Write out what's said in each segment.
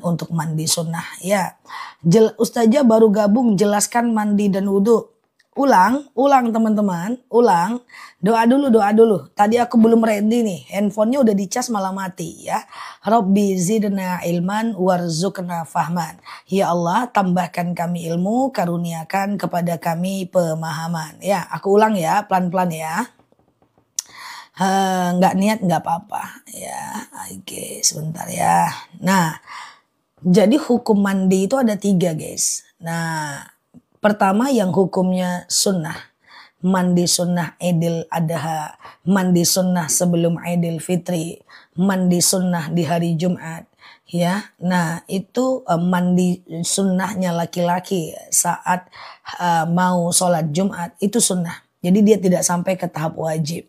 untuk mandi sunnah ya. Ustazah baru gabung, jelaskan mandi dan wudhu. Ulang teman-teman, ulang. Doa dulu. Tadi aku belum ready nih, handphonenya udah dicas malah mati ya. Rabbi zidna ilman warzuqna fahman. Ya Allah, tambahkan kami ilmu, karuniakan kepada kami pemahaman. Ya, aku ulang ya, pelan-pelan ya. Nggak niat nggak apa-apa ya. Oke, sebentar ya. Nah, jadi hukum mandi itu ada 3 guys. Nah, pertama yang hukumnya sunnah. Mandi sunnah Idul Adha, mandi sunnah sebelum Idul Fitri, mandi sunnah di hari Jumat. Ya, nah itu mandi sunnahnya laki-laki saat mau sholat Jumat itu sunnah. Jadi dia tidak sampai ke tahap wajib.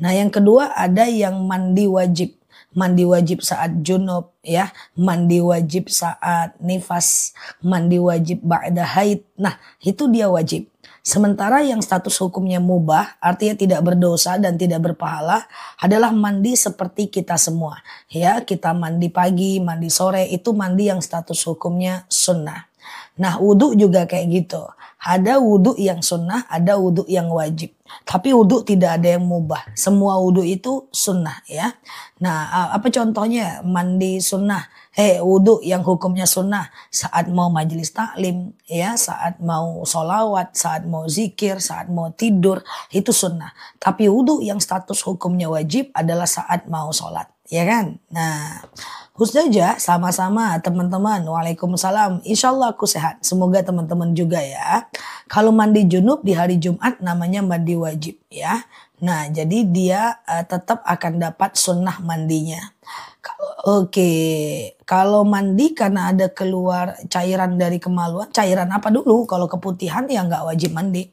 Nah yang kedua ada yang mandi wajib. Mandi wajib saat junub ya, mandi wajib saat nifas, mandi wajib ba'da haid. Nah itu dia wajib. Sementara yang status hukumnya mubah, artinya tidak berdosa dan tidak berpahala, adalah mandi seperti kita semua. Ya, kita mandi pagi, mandi sore, itu mandi yang status hukumnya sunnah. Nah wudhu juga kayak gitu. Ada wudhu yang sunnah, ada wudhu yang wajib. Tapi wudhu tidak ada yang mubah. Semua wudhu itu sunnah ya. Nah apa contohnya mandi sunnah? Wudhu yang hukumnya sunnah saat mau majelis taklim ya, saat mau sholawat, saat mau zikir, saat mau tidur itu sunnah. Tapi wudhu yang status hukumnya wajib adalah saat mau sholat ya kan. Nah Ustazah sama-sama teman-teman. Waalaikumsalam. Insya Allah aku sehat. Semoga teman-teman juga ya. Kalau mandi junub di hari Jumat namanya mandi wajib ya. Nah jadi dia tetap akan dapat sunnah mandinya. Kalau mandi karena ada keluar cairan dari kemaluan, cairan apa dulu? Kalau keputihan ya nggak wajib mandi.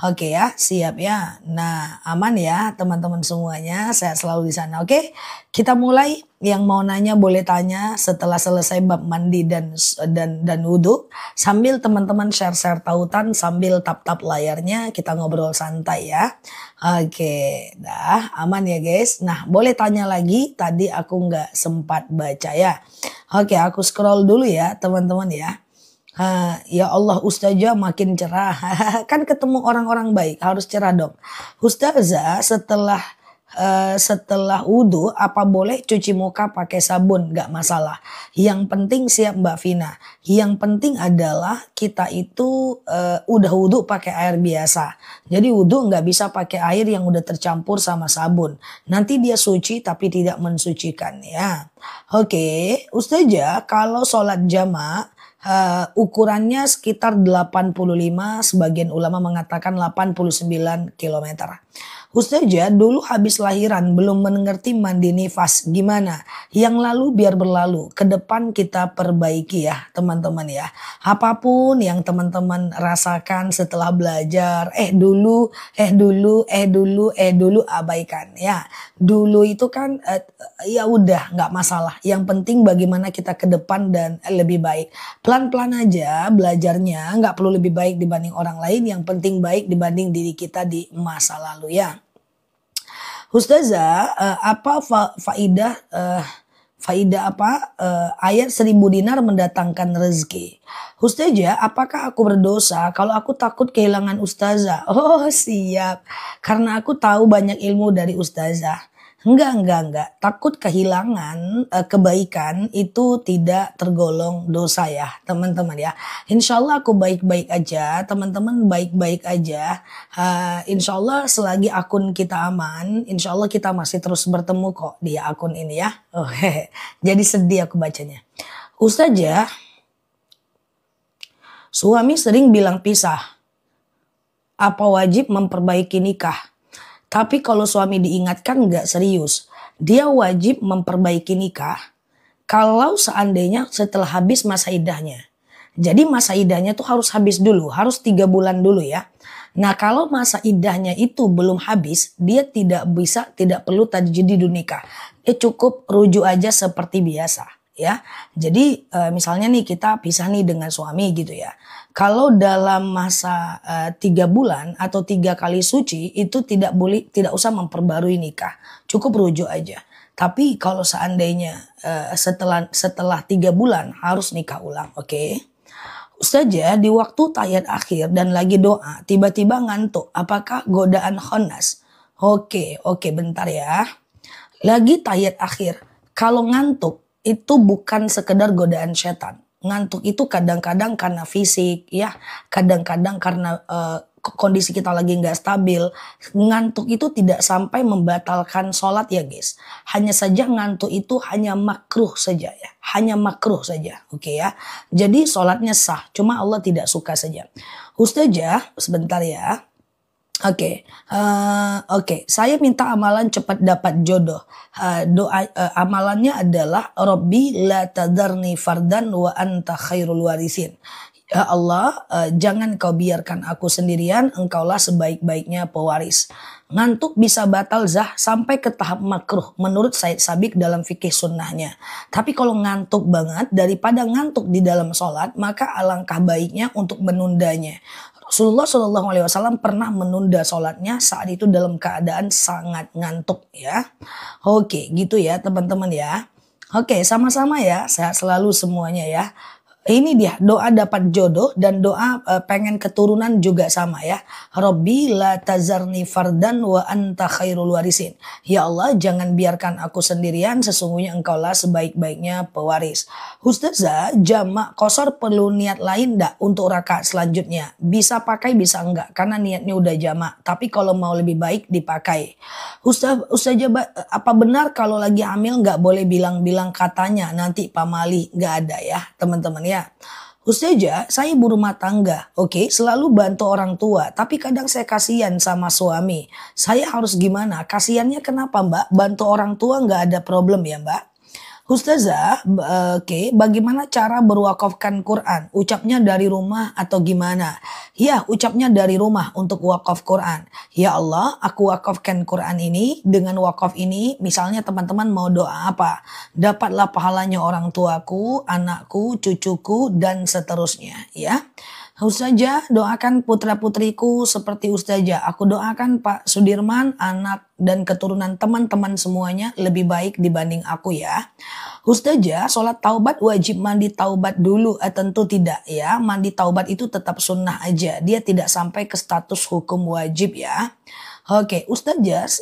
Oke ya, siap ya. Nah aman ya teman-teman semuanya, saya selalu di sana. Oke, kita mulai. Yang mau nanya boleh tanya setelah selesai bab mandi dan wudhu. Sambil teman-teman share-share tautan sambil tap-tap layarnya kita ngobrol santai ya. Oke, dah aman ya guys. Nah boleh tanya lagi, tadi aku nggak sempat baca ya. Oke, aku scroll dulu ya teman-teman ya. Ya Allah Ustazah makin cerah. Kan ketemu orang-orang baik harus cerah dong. Ustazah setelah wudhu apa boleh cuci muka pakai sabun? Gak masalah. Yang penting siap Mbak Vina. Yang penting adalah kita itu udah wudhu pakai air biasa. Jadi wudhu gak bisa pakai air yang udah tercampur sama sabun. Nanti dia suci tapi tidak mensucikan ya. Oke, Ustazah kalau sholat jamaah ukurannya sekitar 85, sebagian ulama mengatakan 89 km. Ustazah dulu habis lahiran belum mengerti mandi nifas gimana? Yang lalu biar berlalu, ke depan kita perbaiki ya teman-teman ya. Apapun yang teman-teman rasakan setelah belajar, dulu abaikan ya. Dulu itu kan ya udah nggak masalah. Yang penting bagaimana kita ke depan dan lebih baik. Pelan-pelan aja belajarnya, nggak perlu lebih baik dibanding orang lain. Yang penting baik dibanding diri kita di masa lalu ya. Ustazah, apa faidah ayat 1000 dinar mendatangkan rezeki? Ustazah, apakah aku berdosa kalau aku takut kehilangan ustazah? Oh siap, karena aku tahu banyak ilmu dari ustazah. Enggak. Takut kehilangan kebaikan itu tidak tergolong dosa ya teman-teman ya. Insya Allah aku baik-baik aja, teman-teman baik-baik aja. Insya Allah selagi akun kita aman, insya Allah kita masih terus bertemu kok di akun ini ya. Jadi sedih aku bacanya. Ustazah, suami sering bilang pisah. Apa wajib memperbaiki nikah? Tapi kalau suami diingatkan nggak serius, dia wajib memperbaiki nikah kalau seandainya setelah habis masa iddahnya. Jadi masa iddahnya tuh harus habis dulu, harus 3 bulan dulu ya. Nah kalau masa iddahnya itu belum habis, dia tidak perlu tajdidun nikah. Dia cukup rujuk aja seperti biasa ya. Jadi misalnya nih kita pisah nih dengan suami gitu ya. Kalau dalam masa 3 bulan atau 3 kali suci itu tidak usah memperbarui nikah. Cukup rujuk aja. Tapi kalau seandainya setelah 3 bulan harus nikah ulang, oke? Ustazah di waktu tahiyat akhir dan lagi doa tiba-tiba ngantuk. Apakah godaan khannas? Oke, bentar ya. Lagi tahiyat akhir. Kalau ngantuk itu bukan sekedar godaan setan. Ngantuk itu kadang-kadang karena fisik ya, kadang-kadang karena kondisi kita lagi nggak stabil. Ngantuk itu tidak sampai membatalkan sholat ya guys. Hanya saja ngantuk itu hanya makruh saja ya. Hanya makruh saja. Oke ya. Jadi sholatnya sah. Cuma Allah tidak suka saja. Ustazah sebentar ya. Oke. Saya minta amalan cepat dapat jodoh. Amalannya adalah Robbi la tadarni fardan wa anta khairul warisin. Ya Allah, jangan kau biarkan aku sendirian, engkaulah sebaik-baiknya pewaris. Ngantuk bisa batal zah sampai ke tahap makruh menurut Said Sabiq dalam fikih sunnahnya. Tapi kalau ngantuk banget, daripada ngantuk di dalam sholat, maka alangkah baiknya untuk menundanya. Rasulullah SAW pernah menunda sholatnya saat itu dalam keadaan sangat ngantuk ya. Oke, gitu ya teman-teman ya. Oke, sama-sama ya, sehat selalu semuanya ya. Ini dia doa dapat jodoh dan doa pengen keturunan juga sama ya. Robbi la tazarni fardan wa anta khairul warisin. Ya Allah jangan biarkan aku sendirian, sesungguhnya engkaulah sebaik-baiknya pewaris. Ustazah jamak qashar perlu niat lain enggak untuk rakaat selanjutnya? Bisa pakai bisa enggak karena niatnya udah jamak. Tapi kalau mau lebih baik dipakai. Ustazah apa benar kalau lagi hamil enggak boleh bilang-bilang katanya nanti pamali? Enggak ada ya teman-teman ya. Ustazah, saya ibu rumah tangga, oke, selalu bantu orang tua, tapi kadang saya kasihan sama suami. Saya harus gimana? Kasihannya kenapa mbak? Bantu orang tua nggak ada problem ya mbak? Ustazah, oke, bagaimana cara berwakafkan Quran? Ucapnya dari rumah atau gimana? Ya, ucapnya dari rumah untuk wakaf Quran. Ya Allah, aku wakafkan Quran ini, dengan wakaf ini, misalnya teman-teman mau doa apa? Dapatlah pahalanya orang tuaku, anakku, cucuku, dan seterusnya. Ya. Ustazah, doakan putra-putriku seperti Ustazah. Aku doakan Pak Sudirman, anak dan keturunan teman-teman semuanya lebih baik dibanding aku ya. Ustazah, sholat taubat wajib mandi taubat dulu? Tentu tidak ya. Mandi taubat itu tetap sunnah aja. Dia tidak sampai ke status hukum wajib ya. Oke, Ustazah,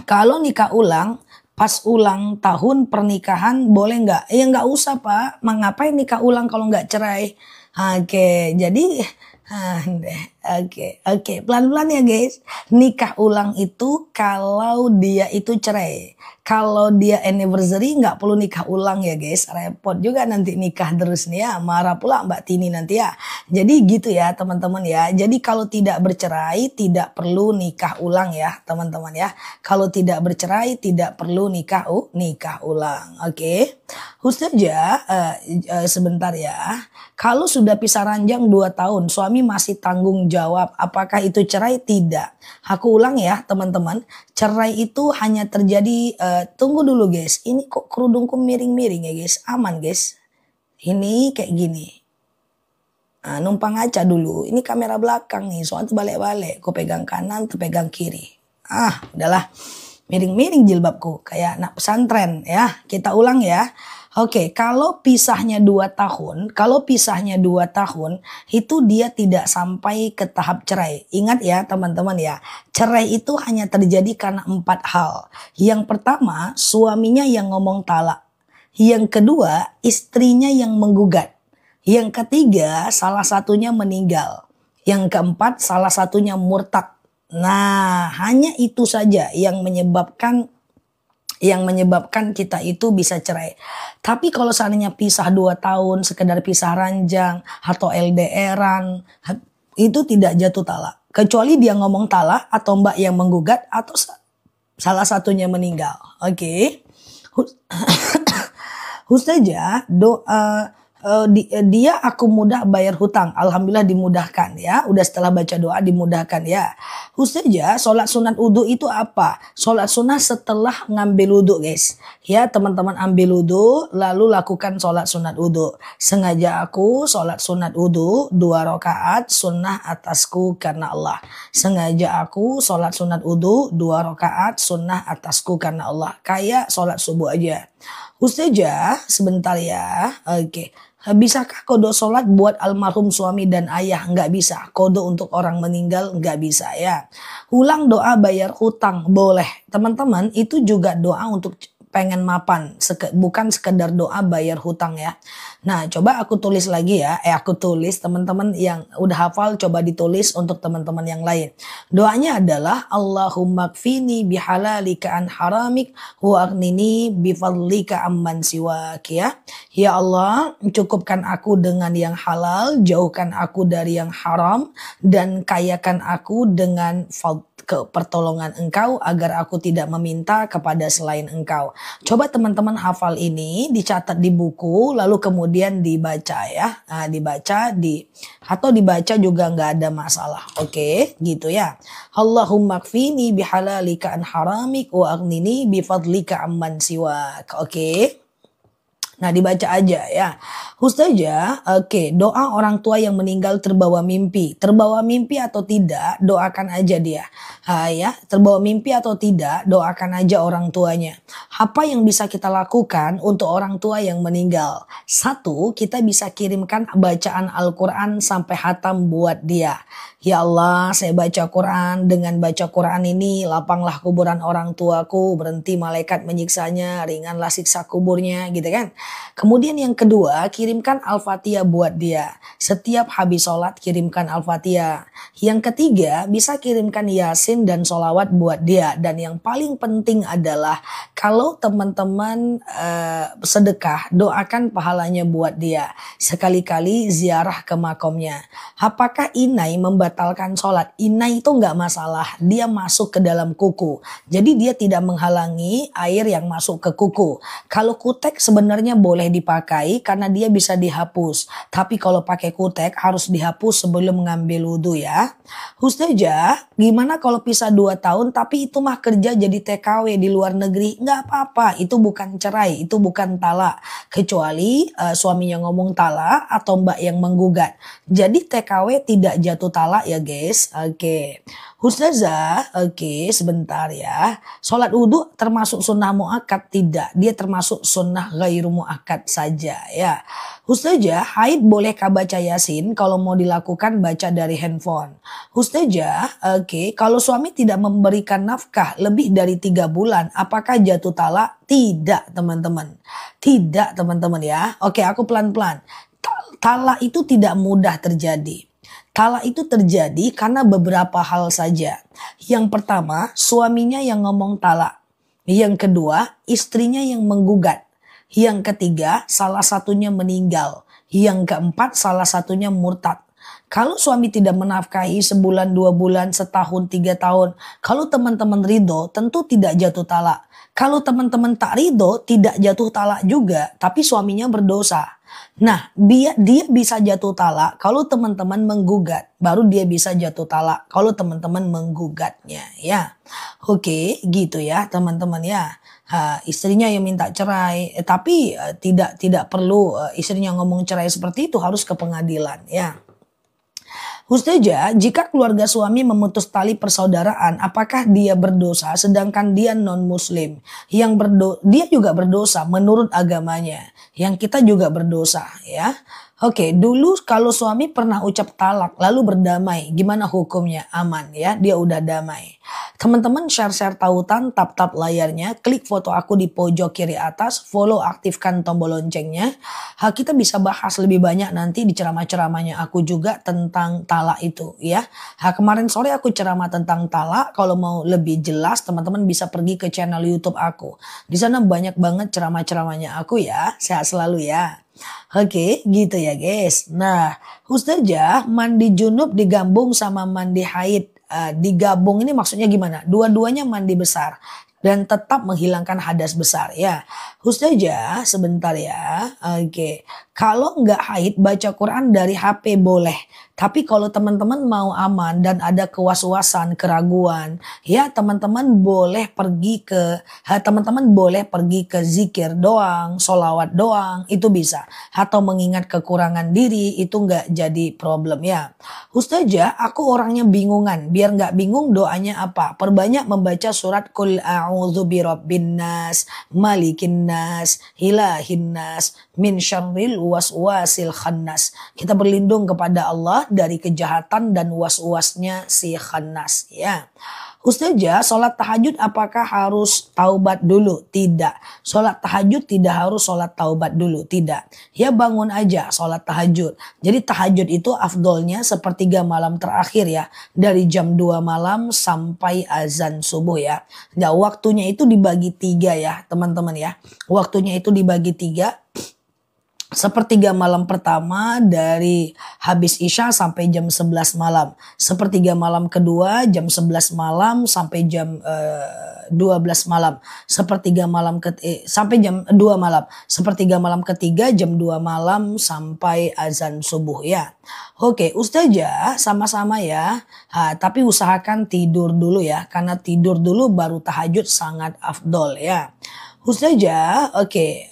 kalau nikah ulang, pas ulang tahun pernikahan boleh nggak? Ya nggak usah Pak. Ngapain nikah ulang kalau nggak cerai? Oke, jadi oke, pelan-pelan ya guys. Nikah ulang itu kalau dia itu cerai. Kalau dia anniversary nggak perlu nikah ulang ya guys. Repot juga nanti nikah terus nih ya. Marah pula Mbak Tini nanti ya. Jadi gitu ya teman-teman ya. Jadi kalau tidak bercerai tidak perlu nikah ulang ya teman-teman ya. Kalau tidak bercerai tidak perlu nikah ulang. Oke. Ustazah sebentar ya. Kalau sudah pisah ranjang 2 tahun suami masih tanggung jawab. Apakah itu cerai? Tidak. Aku ulang ya teman-teman. Cerai itu hanya terjadi, tunggu dulu guys. Ini kok kerudungku miring-miring ya guys. Aman guys. Ini kayak gini. Numpang aja dulu. Ini kamera belakang nih. Soalnya balik-balik. Ku pegang kanan, tu pegang kiri. Udahlah. Miring-miring jilbabku. Kayak anak pesantren ya. Kita ulang ya. Oke, kalau pisahnya 2 tahun, itu dia tidak sampai ke tahap cerai. Ingat ya teman-teman ya, cerai itu hanya terjadi karena 4 hal. Yang pertama, suaminya yang ngomong talak. Yang kedua, istrinya yang menggugat. Yang ketiga, salah satunya meninggal. Yang keempat, salah satunya murtad. Nah, hanya itu saja yang menyebabkan kita itu bisa cerai. Tapi kalau seandainya pisah 2 tahun, sekedar pisah ranjang atau LDRan, itu tidak jatuh talak. Kecuali dia ngomong talak atau mbak yang menggugat atau salah satunya meninggal. Oke. Ustazah, dia aku mudah bayar hutang. Alhamdulillah dimudahkan ya. Udah setelah baca doa dimudahkan ya. Khususnya sholat sunat wudhu itu apa? Sholat sunat setelah ngambil wudhu guys. Ya teman-teman ambil wudhu lalu lakukan sholat sunat wudhu. Sengaja aku sholat sunat wudhu 2 rakaat sunnah atasku karena Allah. Sengaja aku sholat sunat wudhu 2 rakaat sunnah atasku karena Allah. Kayak sholat subuh aja. Ustazah sebentar ya. Oke. Bisakah kodo sholat buat almarhum suami dan ayah? Nggak bisa. Kodo untuk orang meninggal nggak bisa ya. Ulang doa bayar hutang boleh. Teman-teman itu juga doa untuk pengen mapan. Bukan sekedar doa bayar hutang ya. Nah coba aku tulis lagi ya. Aku tulis teman-teman yang udah hafal coba ditulis untuk teman-teman yang lain. Doanya adalah Allahumma kfini bihalalika an haramik wa aghnini bifadlika amman siwak ya. Ya Allah cukupkan aku dengan yang halal, jauhkan aku dari yang haram dan kayakan aku dengan pertolongan engkau agar aku tidak meminta kepada selain engkau. Coba teman-teman hafal ini, dicatat di buku, lalu kemudian dibaca ya. Nah, atau dibaca juga nggak ada masalah. Oke, gitu ya. Allahumma kfini bihalalika an haramik wa aghnini bifadlika amman siwak. Oke. Nah dibaca aja ya. Ustazah, oke, doa orang tua yang meninggal terbawa mimpi. Terbawa mimpi atau tidak, doakan aja dia. Ya, terbawa mimpi atau tidak, doakan aja orang tuanya. Apa yang bisa kita lakukan untuk orang tua yang meninggal? 1, kita bisa kirimkan bacaan Al-Quran sampai hatam buat dia. Ya Allah, saya baca Quran. Dengan baca Quran ini, lapanglah kuburan orang tuaku. Berhenti malaikat menyiksanya. Ringanlah siksa kuburnya, gitu kan. Kemudian yang kedua, kirimkan Al-Fatihah buat dia. Setiap habis sholat, kirimkan Al-Fatihah. Yang ketiga, bisa kirimkan Yasin dan sholawat buat dia. Dan yang paling penting adalah, kalau teman-teman sedekah, doakan pahalanya buat dia. Sekali-kali ziarah ke makomnya. Apakah inai membatalkan sholat? Inai itu nggak masalah. Dia masuk ke dalam kuku. Jadi dia tidak menghalangi air yang masuk ke kuku. Kalau kutek sebenarnya boleh dipakai karena dia bisa dihapus. Tapi kalau pakai kutek harus dihapus sebelum mengambil wudhu ya. Ustazah, gimana kalau pisah 2 tahun tapi itu mah kerja jadi TKW di luar negeri? Nggak apa-apa. Itu bukan cerai. Itu bukan talak. Kecuali suaminya ngomong talak atau mbak yang menggugat. Jadi TKW tidak jatuh talak ya guys. Oke. Ustazah, oke sebentar ya. Sholat wudhu termasuk sunnah muakkad? Tidak. Dia termasuk sunnah ghairu muakkad saja ya. Ustazah, haid bolehkah baca Yasin? Kalau mau dilakukan baca dari handphone. Ustazah, oke. Kalau suami tidak memberikan nafkah lebih dari 3 bulan, apakah jatuh talak? Tidak teman-teman. Tidak teman-teman ya. Oke aku pelan-pelan. Talak itu tidak mudah terjadi. Talak itu terjadi karena beberapa hal saja. Yang pertama, suaminya yang ngomong talak. Yang kedua, istrinya yang menggugat. Yang ketiga, salah satunya meninggal. Yang keempat, salah satunya murtad. Kalau suami tidak menafkahi sebulan, 2 bulan, setahun, 3 tahun. Kalau teman-teman ridho, tentu tidak jatuh talak. Kalau teman-teman tak ridho, tidak jatuh talak juga. Tapi suaminya berdosa. Nah, dia bisa jatuh talak kalau teman-teman menggugat. Baru dia bisa jatuh talak kalau teman-teman menggugatnya ya. Oke, gitu ya teman-teman ya. Istrinya yang minta cerai, tapi tidak perlu istrinya ngomong cerai seperti itu, harus ke pengadilan ya. Ustazah, jika keluarga suami memutus tali persaudaraan, apakah dia berdosa sedangkan dia non-muslim? Dia juga berdosa menurut agamanya. Yang kita juga berdosa ya. Oke, dulu kalau suami pernah ucap talak lalu berdamai, gimana hukumnya? Aman ya, dia udah damai. Teman-teman share-share tautan, tap-tap layarnya, klik foto aku di pojok kiri atas, follow, aktifkan tombol loncengnya. Kita bisa bahas lebih banyak nanti di ceramah-ceramahnya aku juga tentang talak itu ya. Kemarin sore aku ceramah tentang talak, kalau mau lebih jelas teman-teman bisa pergi ke channel YouTube aku. Di sana banyak banget ceramah-ceramahnya aku ya, sehat selalu ya. Oke, gitu ya guys. Nah, Ustazah, mandi junub digabung sama mandi haid. Digabung ini maksudnya gimana? Dua-duanya mandi besar dan tetap menghilangkan hadas besar ya. Ustazah, sebentar ya. Oke. Kalau nggak haid baca Quran dari HP boleh. Tapi kalau teman-teman mau aman dan ada kewaswasan, keraguan, ya teman-teman boleh pergi ke zikir doang, solawat doang, itu bisa. Atau mengingat kekurangan diri, itu nggak jadi problem ya. Ustazah, aku orangnya bingungan. Biar nggak bingung doanya apa? Perbanyak membaca surat Qul a'udzu birabbin nas, malikin nas, ilahin nas, min syarril waswasil khannas. Kita berlindung kepada Allah dari kejahatan dan was-wasnya si khannas ya. Ustazah, sholat tahajud apakah harus taubat dulu? Tidak. Sholat tahajud tidak harus sholat taubat dulu. Tidak. Ya bangun aja sholat tahajud. Jadi tahajud itu afdolnya sepertiga malam terakhir ya. Dari jam 2 malam sampai azan subuh ya. Nah, waktunya itu dibagi 3 ya teman-teman ya. Waktunya itu dibagi 3. Sepertiga malam pertama dari habis Isya sampai jam 11 malam. Sepertiga malam kedua jam 11 malam sampai jam 12 malam. Sampai jam 2 malam. Sepertiga malam ketiga jam 2 malam sampai azan subuh ya. Oke, Ustazah sama-sama ya. Tapi usahakan tidur dulu ya. Karena tidur dulu baru tahajud sangat afdol ya. Ustazah, oke.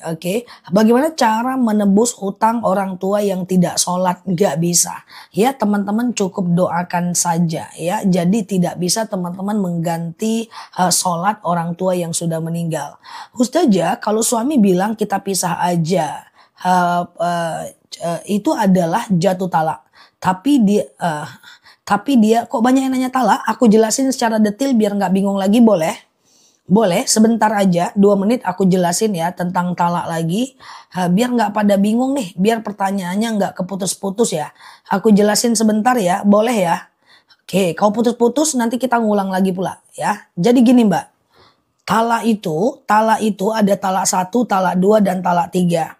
Bagaimana cara menebus hutang orang tua yang tidak sholat? Nggak bisa. Ya teman-teman cukup doakan saja ya. Jadi tidak bisa teman-teman mengganti sholat orang tua yang sudah meninggal. Ustazah, kalau suami bilang kita pisah aja, itu adalah jatuh talak. Tapi dia kok banyak yang nanya talak? Aku jelasin secara detail biar nggak bingung lagi, boleh? Boleh, sebentar aja, 2 menit aku jelasin ya tentang talak lagi. Biar nggak pada bingung nih, biar pertanyaannya nggak keputus-putus ya. Aku jelasin sebentar ya, boleh ya? Oke, kalau putus-putus nanti kita ngulang lagi pula ya. Jadi gini Mbak, talak itu ada talak 1, talak 2, dan talak 3.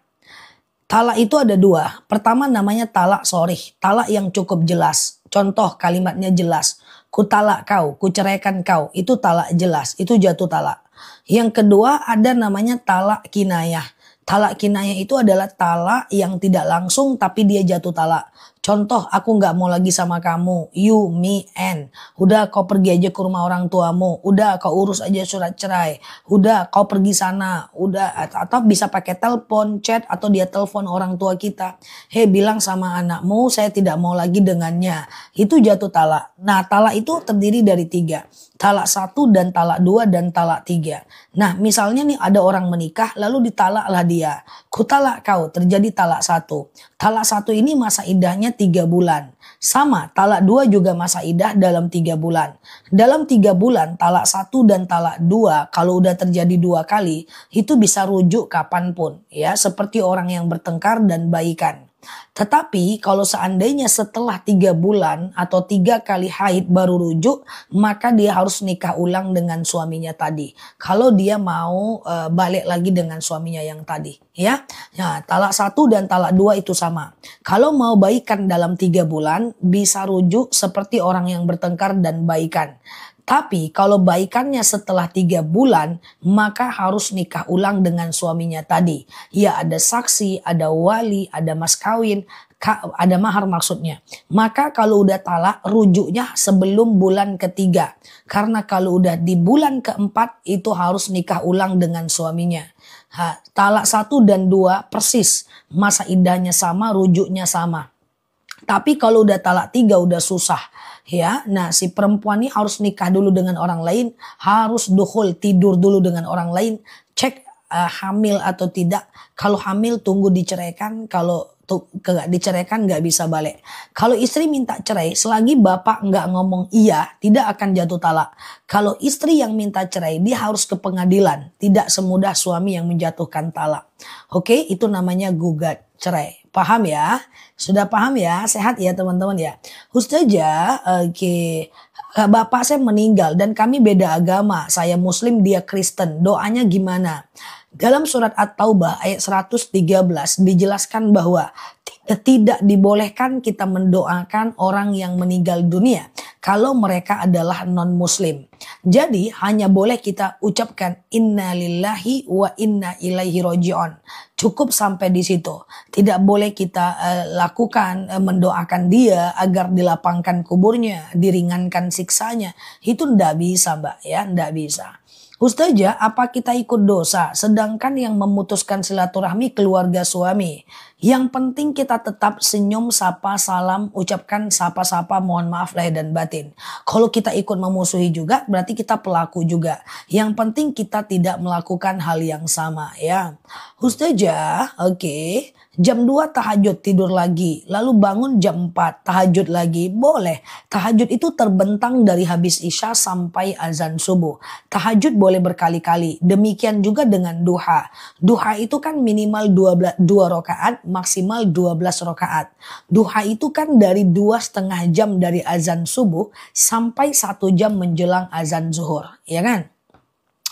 Talak itu ada 2. Pertama namanya talak sharih, talak yang cukup jelas. Contoh kalimatnya jelas. Ku talak kau, ku ceraikan kau. Itu talak jelas, itu jatuh talak. Yang kedua ada namanya talak kinayah. Talak kinayah itu adalah talak yang tidak langsung tapi dia jatuh talak. Contoh, aku nggak mau lagi sama kamu, you, me, and. Udah kau pergi aja ke rumah orang tuamu. Udah kau urus aja surat cerai. Udah kau pergi sana. Udah, atau bisa pakai telepon, chat, atau dia telepon orang tua kita. Hei, bilang sama anakmu saya tidak mau lagi dengannya. Itu jatuh talak. Nah, talak itu terdiri dari 3. Talak 1 dan talak 2 dan talak 3. Nah, misalnya nih ada orang menikah lalu ditalaklah dia. Ku talak kau, terjadi talak 1. Talak 1 ini masa iddahnya 3 bulan. Sama, talak 2 juga masa iddah dalam 3 bulan. Dalam 3 bulan, talak 1 dan talak 2 kalau udah terjadi 2 kali, itu bisa rujuk kapanpun. Ya, seperti orang yang bertengkar dan baikan. Tetapi kalau seandainya setelah 3 bulan atau 3 kali haid baru rujuk, maka dia harus nikah ulang dengan suaminya tadi. Kalau dia mau balik lagi dengan suaminya yang tadi. Ya, nah, talak 1 dan talak 2 itu sama. Kalau mau baikan dalam 3 bulan, bisa rujuk seperti orang yang bertengkar dan baikan. Tapi kalau baikannya setelah 3 bulan, maka harus nikah ulang dengan suaminya tadi. Ya ada saksi, ada wali, ada mas kawin, ada mahar maksudnya. Maka kalau udah talak, rujuknya sebelum bulan ketiga. Karena kalau udah di bulan keempat, itu harus nikah ulang dengan suaminya. Talak 1 dan 2 persis. Masa iddahnya sama, rujuknya sama. Tapi kalau udah talak 3 udah susah. Ya, nah si perempuan ini harus nikah dulu dengan orang lain, harus dukhul, tidur dulu dengan orang lain, cek hamil atau tidak. Kalau hamil tunggu diceraikan, kalau diceraikan nggak bisa balik. Kalau istri minta cerai, selagi bapak nggak ngomong iya, tidak akan jatuh talak. Kalau istri yang minta cerai, dia harus ke pengadilan, tidak semudah suami yang menjatuhkan talak. Oke, itu namanya gugat cerai. Paham ya? Sudah paham ya? Sehat ya teman-teman ya? Ustazah, oke. Bapak saya meninggal dan kami beda agama. Saya Muslim, dia Kristen. Doanya gimana? Dalam surat At-Taubah ayat 113 dijelaskan bahwa tidak dibolehkan kita mendoakan orang yang meninggal dunia kalau mereka adalah non-muslim. Jadi hanya boleh kita ucapkan inna lillahi wa inna ilaihi roji'un. Cukup sampai di situ. Tidak boleh kita lakukan mendoakan dia agar dilapangkan kuburnya, diringankan siksanya. Itu ndak bisa, Mbak, ya, ndak bisa. Ustazah, apa kita ikut dosa? Sedangkan yang memutuskan silaturahmi keluarga suami. Yang penting kita tetap senyum, sapa, salam, ucapkan sapa-sapa, mohon maaf lahir dan batin. Kalau kita ikut memusuhi juga, berarti kita pelaku juga. Yang penting kita tidak melakukan hal yang sama, ya. Ustazah, oke. Jam 2 tahajud tidur lagi. Lalu bangun jam 4 tahajud lagi. Boleh. Tahajud itu terbentang dari habis isya sampai azan subuh. Tahajud boleh berkali-kali. Demikian juga dengan duha. Duha itu kan minimal 2 rakaat, maksimal 12 rakaat. Duha itu kan dari 2,5 jam dari azan subuh sampai 1 jam menjelang azan zuhur. Ya kan?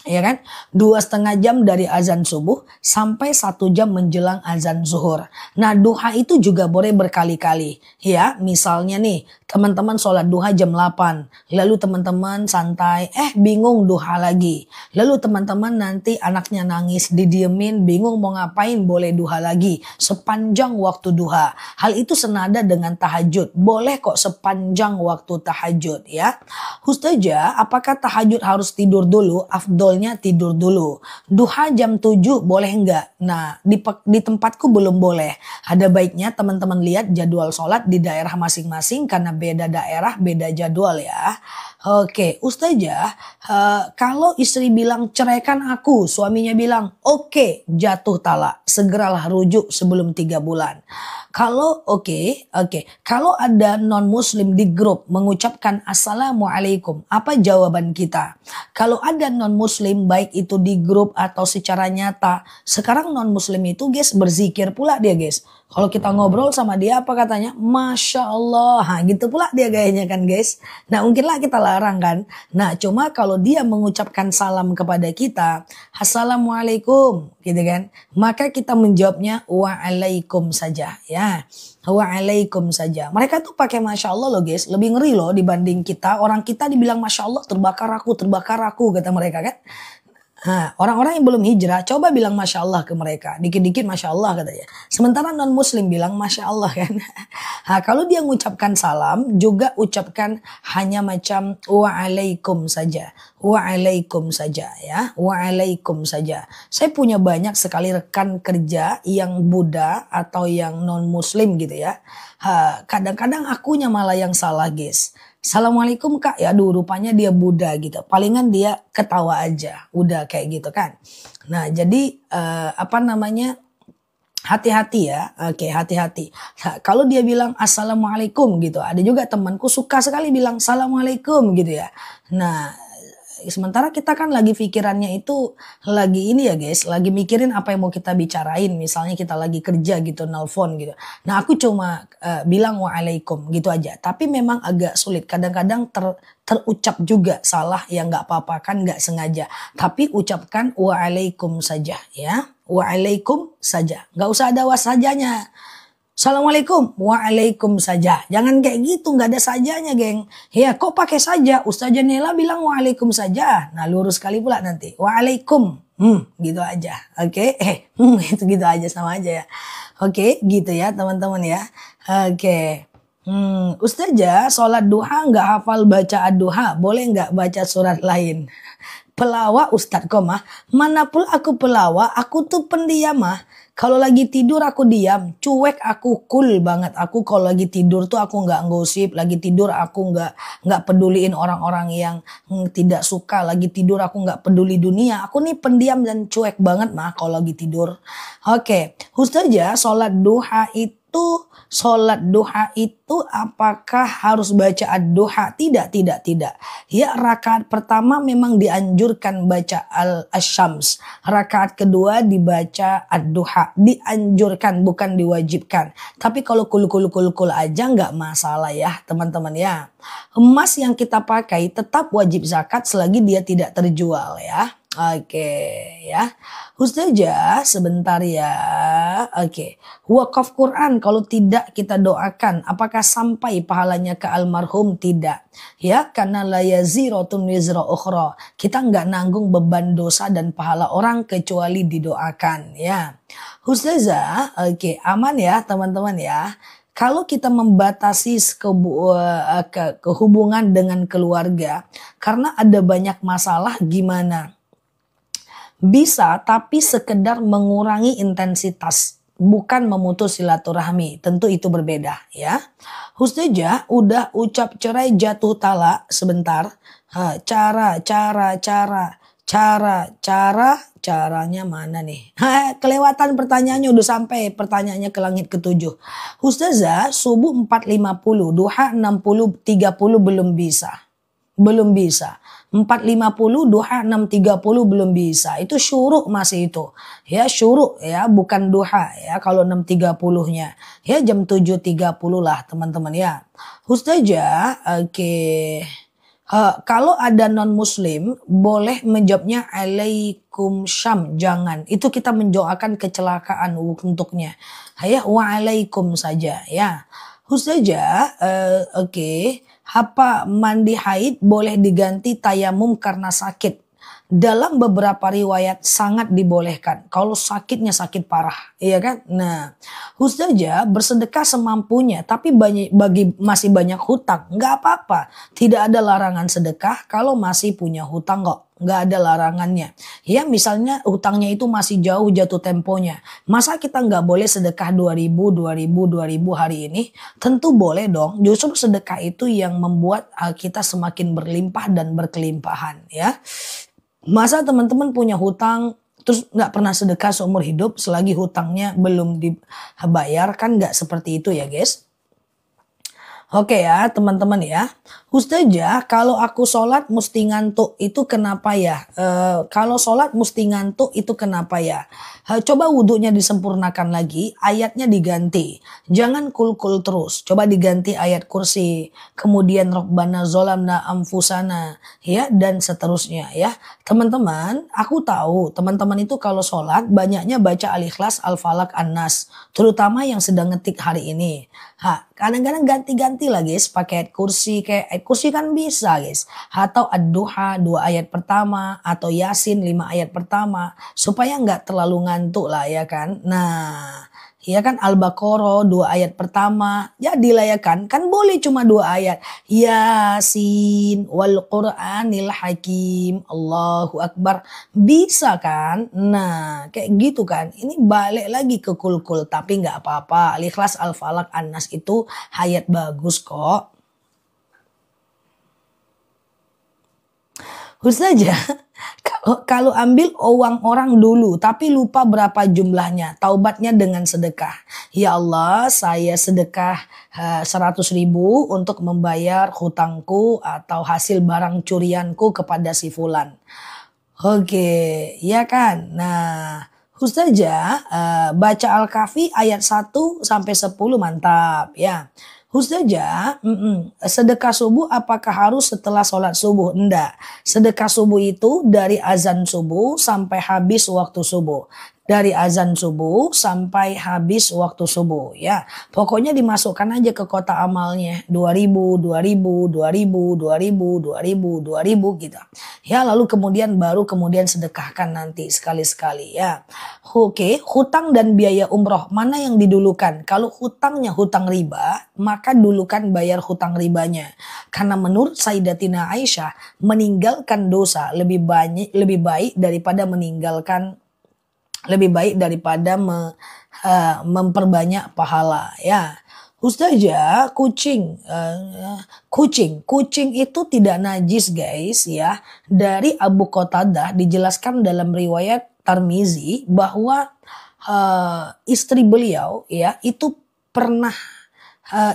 Ya kan, 2,5 jam dari azan subuh sampai 1 jam menjelang azan zuhur. Nah, duha itu juga boleh berkali-kali. Ya, misalnya nih, teman-teman sholat duha jam 8. Lalu teman-teman santai, bingung duha lagi. Lalu teman-teman nanti anaknya nangis, didiemin, bingung mau ngapain, boleh duha lagi. Sepanjang waktu duha. Hal itu senada dengan tahajud. Boleh kok sepanjang waktu tahajud, ya. Ustazah, apakah tahajud harus tidur dulu? Afdol tidur dulu. Duha jam 7 boleh enggak? Nah, di tempatku belum boleh. Ada baiknya teman-teman lihat jadwal sholat di daerah masing-masing karena beda daerah, beda jadwal ya. Oke, Ustazah, kalau istri bilang ceraikan aku, suaminya bilang oke, jatuh talak. Segeralah rujuk sebelum 3 bulan. Kalau kalau ada non-muslim di grup mengucapkan assalamualaikum, apa jawaban kita? Kalau ada non-muslim baik itu di grup atau secara nyata, sekarang non-muslim itu guys berzikir pula dia guys. Kalau kita ngobrol sama dia apa katanya? Masya Allah. Nah, gitu pula dia gayanya kan guys. Nah mungkinlah kita larang kan. Nah cuma kalau dia mengucapkan salam kepada kita. Assalamualaikum gitu kan. Maka kita menjawabnya waalaikum saja ya. Waalaikum saja. Mereka tuh pakai Masya Allah loh guys. Lebih ngeri loh dibanding kita. Orang kita dibilang Masya Allah terbakar aku kata mereka kan. Nah, orang-orang yang belum hijrah coba bilang Masya Allah ke mereka. Dikit-dikit Masya Allah katanya. Sementara non-muslim bilang Masya Allah kan. Nah, kalau dia mengucapkan salam juga ucapkan hanya macam waalaikum saja. Waalaikum saja ya. Waalaikum saja. Saya punya banyak sekali rekan kerja yang Buddha atau yang non-muslim gitu ya. Kadang-kadang akunya malah yang salah guys. Assalamualaikum kak, ya aduh rupanya dia Buddha gitu. Palingan dia ketawa aja, udah kayak gitu kan. Nah jadi hati-hati ya, oke hati-hati. Nah, kalau dia bilang assalamualaikum gitu, ada juga temanku suka sekali bilang assalamualaikum gitu ya. Nah sementara kita kan lagi pikirannya itu lagi ini ya guys, lagi mikirin apa yang mau kita bicarain. Misalnya kita lagi kerja gitu, nelpon gitu. Nah aku cuma bilang waalaikum gitu aja. Tapi memang agak sulit. Kadang-kadang terucap juga salah ya nggak apa-apa kan nggak sengaja. Tapi ucapkan waalaikum saja ya. Waalaikum saja. Nggak usah ada was sajanya. Assalamualaikum, waalaikum saja. Jangan kayak gitu, nggak ada sajanya geng. Ya kok pakai saja, Ustazah Nela bilang waalaikum saja. Nah lurus sekali pula nanti, waalaikum. Gitu aja, oke. Itu gitu aja sama aja ya. Oke, gitu ya teman-teman ya. Oke. Ustazah sholat duha nggak hafal baca ad-duha, boleh nggak baca surat lain? Pelawak Ustadz Komah, manapun aku pelawak, aku tuh pendiam mah. Kalau lagi tidur aku diam, cuek aku, cool banget. Aku kalau lagi tidur tuh aku nggak gosip, lagi tidur aku nggak peduliin orang-orang yang tidak suka. Lagi tidur aku nggak peduli dunia. Aku nih pendiam dan cuek banget mah kalau lagi tidur. Oke, Ustazah sholat duha itu apakah harus baca ad-duha? Tidak. Ya rakaat pertama memang dianjurkan baca al-syams. Rakaat kedua dibaca ad-duha. Dianjurkan bukan diwajibkan. Tapi kalau kul aja nggak masalah ya teman-teman ya. Emas yang kita pakai tetap wajib zakat selagi dia tidak terjual ya. Oke ya. Ustazah sebentar ya. Oke. Wakaf Quran kalau tidak kita doakan apakah sampai pahalanya ke almarhum? Tidak. Ya, karena la yaziratun wizra ukhra. Kita nggak nanggung beban dosa dan pahala orang kecuali didoakan ya. Ustazah, oke, aman ya teman-teman ya. Kalau kita membatasi kehubungan dengan keluarga karena ada banyak masalah gimana? Bisa, tapi sekedar mengurangi intensitas, bukan memutus silaturahmi. Tentu itu berbeda ya. Husnujah udah ucap cerai jatuh talak sebentar. Caranya mana nih? Kelewatan pertanyaannya udah sampai pertanyaannya ke langit ketujuh. Ustazah subuh 4.50, duha 60.30 belum bisa. Belum bisa. 4.50 duha 6.30 belum bisa. Itu syuruk masih itu. Ya syuruk ya bukan duha ya kalau 6.30-nya. Ya jam 7.30 lah teman-teman ya. Ustazah oke. Kalau ada non muslim boleh menjawabnya alaikum syam, jangan. Itu kita mendoakan kecelakaan untuknya. Ya waalaikum saja ya. Ustazah oke. Apa mandi haid boleh diganti tayamum karena sakit? Dalam beberapa riwayat sangat dibolehkan. Kalau sakitnya sakit parah, iya kan? Nah, Ustazah bersedekah semampunya, tapi masih banyak hutang, nggak apa-apa. Tidak ada larangan sedekah kalau masih punya hutang kok. Nggak ada larangannya. Ya misalnya hutangnya itu masih jauh jatuh temponya. Masa kita nggak boleh sedekah 2.000 hari ini? Tentu boleh dong. Justru sedekah itu yang membuat kita semakin berlimpah dan berkelimpahan ya. Masa teman-teman punya hutang terus nggak pernah sedekah seumur hidup selagi hutangnya belum dibayar, kan nggak seperti itu ya guys. Oke ya teman-teman ya. Ustazah kalau aku sholat mesti ngantuk itu kenapa ya? Kalau sholat mesti ngantuk itu kenapa ya? Coba wudhunya disempurnakan lagi, ayatnya diganti. Jangan kul-kul terus. Coba diganti ayat kursi. Kemudian Rabbana zolamna amfusana. Ya dan seterusnya ya. Teman-teman aku tahu teman-teman itu kalau sholat banyaknya baca Al-Ikhlas, Al-Falaq, An-Nas. Terutama yang sedang ngetik hari ini. Kadang-kadang ganti-ganti lah guys pakai ayat kursi, kayak ayat kursi kan bisa guys, atau ad-duha 2 ayat pertama atau yasin 5 ayat pertama supaya nggak terlalu ngantuk lah ya kan. Nah ya kan Al-Baqarah 2 ayat pertama ya dilayakan kan boleh cuma 2 ayat. Yasin wal Qur'anil Hakim, Allahu Akbar, bisa kan. Nah kayak gitu kan. Ini balik lagi ke kul-kul tapi nggak apa-apa. Al-Ikhlas, Al-Falaq, An-Nas itu ayat bagus kok. Ustazah, kalau ambil uang orang dulu tapi lupa berapa jumlahnya, taubatnya dengan sedekah. Ya Allah, saya sedekah 100.000 untuk membayar hutangku atau hasil barang curianku kepada si fulan. Oke, ya kan? Nah, Ustazah baca Al-Kahfi ayat 1 sampai 10 mantap ya. Ustazah, sedekah subuh apakah harus setelah sholat subuh? Enggak. Sedekah subuh itu dari azan subuh sampai habis waktu subuh. Dari azan subuh sampai habis waktu subuh ya. Pokoknya dimasukkan aja ke kotak amalnya. 2.000, 2.000, 2.000, 2.000, 2.000, 2.000 gitu. Ya lalu kemudian kemudian sedekahkan nanti sekali-sekali ya. Oke, hutang dan biaya umroh mana yang didulukan? Kalau hutangnya hutang riba, maka dulukan bayar hutang ribanya. Karena menurut Sayyidatina Aisyah, meninggalkan dosa lebih baik daripada memperbanyak pahala ya. Ustazah, kucing itu tidak najis guys ya. Dari Abu Qatadah dijelaskan dalam riwayat Tirmizi bahwa istri beliau ya itu pernah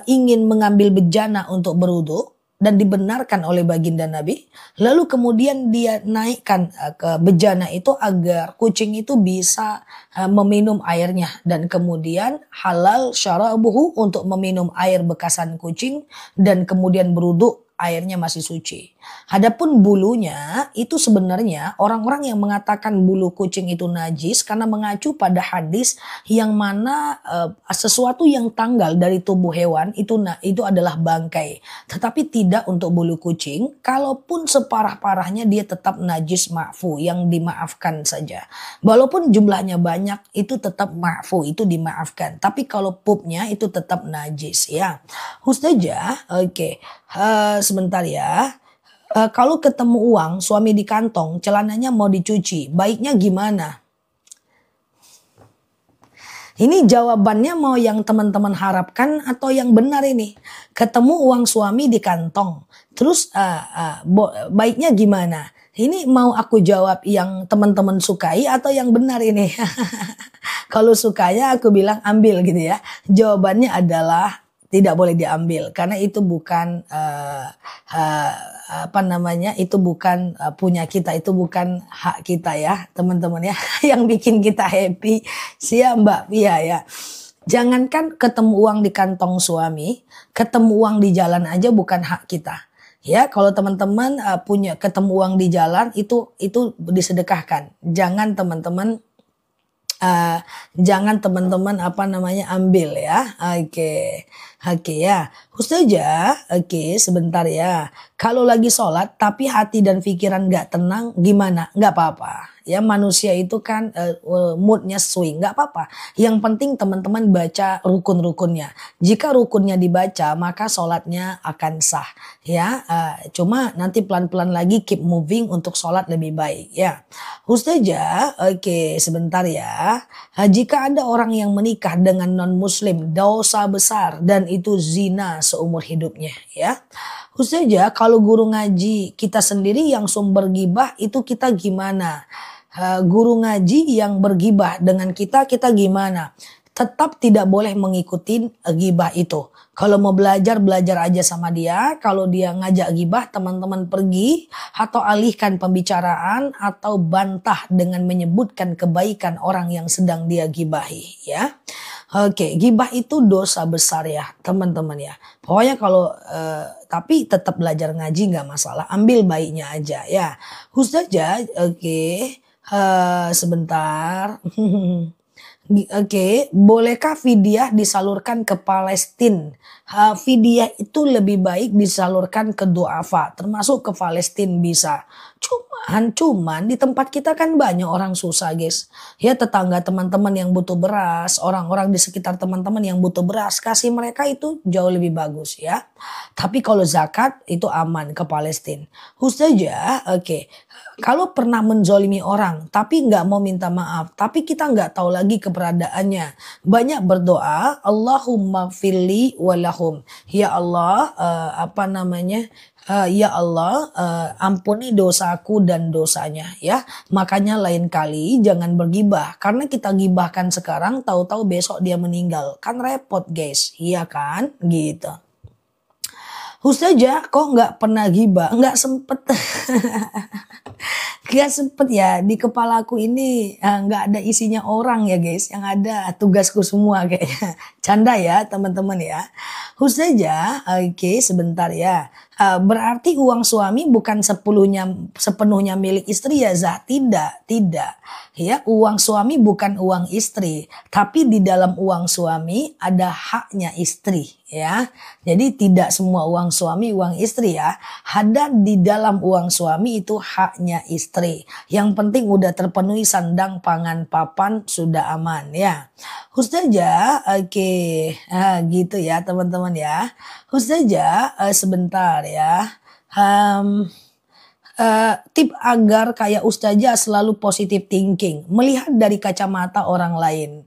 ingin mengambil bejana untuk berwudu dan dibenarkan oleh baginda Nabi. Lalu kemudian dia naikkan ke bejana itu agar kucing itu bisa meminum airnya. Dan kemudian halal syarabuhu untuk meminum air bekasan kucing dan kemudian berwudu airnya masih suci. Adapun bulunya itu sebenarnya orang-orang yang mengatakan bulu kucing itu najis karena mengacu pada hadis yang mana sesuatu yang tanggal dari tubuh hewan itu adalah bangkai. Tetapi tidak untuk bulu kucing. Kalaupun separah-parahnya dia tetap najis ma'fu, yang dimaafkan saja. Walaupun jumlahnya banyak itu tetap ma'fu, itu dimaafkan. Tapi kalau pupnya itu tetap najis ya. Ustazah, oke. Sebentar ya. Kalau ketemu uang suami di kantong, celananya mau dicuci, baiknya gimana? Ini jawabannya mau yang teman-teman harapkan atau yang benar ini? Ketemu uang suami di kantong, terus baiknya gimana? Ini mau aku jawab yang teman-teman sukai atau yang benar ini? Kalau sukanya aku bilang ambil gitu ya. Jawabannya adalah tidak boleh diambil karena itu bukan itu bukan punya kita, itu bukan hak kita ya teman-teman ya. Yang bikin kita happy siap Mbak Pia ya. Jangankan ketemu uang di kantong suami, ketemu uang di jalan aja bukan hak kita. Ya, kalau teman-teman punya ketemu uang di jalan itu disedekahkan. Jangan teman-teman ambil ya. Oke ya. Ustazah, oke sebentar ya. Kalau lagi sholat tapi hati dan pikiran gak tenang gimana? Gak apa-apa. Ya manusia itu kan moodnya swing, gak apa-apa. Yang penting teman-teman baca rukun-rukunnya. Jika rukunnya dibaca maka sholatnya akan sah. Ya, cuma nanti pelan-pelan lagi keep moving untuk sholat lebih baik ya. Ustazah, oke sebentar ya. Jika ada orang yang menikah dengan non-muslim, dosa besar dan itu zina seumur hidupnya ya. Ustazah, kalau guru ngaji kita sendiri yang sumber gibah itu kita gimana? Guru ngaji yang bergibah dengan kita gimana? Tetap tidak boleh mengikuti gibah itu. Kalau mau belajar aja sama dia. Kalau dia ngajak gibah, teman-teman pergi atau alihkan pembicaraan atau bantah dengan menyebutkan kebaikan orang yang sedang dia gibahi ya. Oke, gibah itu dosa besar ya teman-teman ya. Pokoknya kalau tapi tetap belajar ngaji nggak masalah. Ambil baiknya aja ya. Ustazah, oke. Sebentar. Oke, bolehkah fidyah disalurkan ke Palestina? Fidyah itu lebih baik disalurkan ke duafa, termasuk ke Palestina bisa. Cuman di tempat kita kan banyak orang susah guys. Ya tetangga teman-teman yang butuh beras, orang-orang di sekitar teman-teman yang butuh beras, kasih mereka itu jauh lebih bagus ya. Tapi kalau zakat itu aman ke Palestina. Ustazah, oke. Kalau pernah menzolimi orang tapi nggak mau minta maaf, tapi kita nggak tahu lagi keberadaannya, banyak berdoa, Allahumma firli walahum. Ya Allah, ya Allah, ampuni dosaku dan dosanya ya. Makanya lain kali jangan bergibah, karena kita gibahkan sekarang tahu-tahu besok dia meninggal, kan repot guys, iya kan gitu. Ustazah kok nggak pernah gibah, nggak sempet. Gak sempet ya, di kepalaku ini nggak ada isinya orang ya guys, yang ada tugasku semua kayaknya. Canda ya teman-teman ya. Ustazah, oke sebentar ya. Berarti uang suami bukan sepenuhnya milik istri ya Zah? Tidak. Ya, uang suami bukan uang istri, tapi di dalam uang suami ada haknya istri ya. Jadi tidak semua uang suami uang istri ya. Ada di dalam uang suami itu haknya istri. Yang penting udah terpenuhi sandang, pangan, papan sudah aman ya. Ustazah, oke. Gitu ya teman-teman ya. Ustazah, sebentar ya. Tip agar kayak Ustazah selalu positive thinking, melihat dari kacamata orang lain,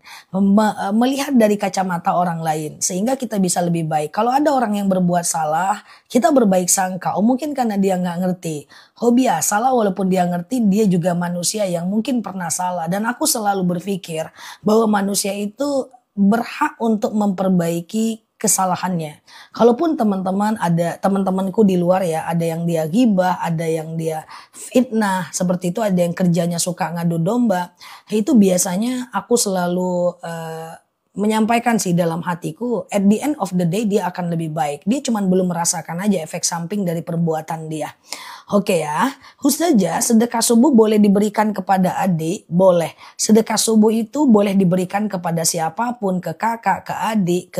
melihat dari kacamata orang lain sehingga kita bisa lebih baik. Kalau ada orang yang berbuat salah, kita berbaik sangka, mungkin karena dia nggak ngerti. Biasalah, walaupun dia ngerti, dia juga manusia yang mungkin pernah salah. Dan aku selalu berpikir bahwa manusia itu berhak untuk memperbaiki kesalahannya. Kalaupun teman-temanku di luar ya, ada yang dia gibah, ada yang dia fitnah, seperti itu, ada yang kerjanya suka ngadu domba. Itu biasanya aku selalu menyampaikan sih dalam hatiku, at the end of the day dia akan lebih baik. Dia cuman belum merasakan aja efek samping dari perbuatan dia. Oke ya, Ustazah, sedekah subuh boleh diberikan kepada adik? Boleh. Sedekah subuh itu boleh diberikan kepada siapapun, ke kakak, ke adik,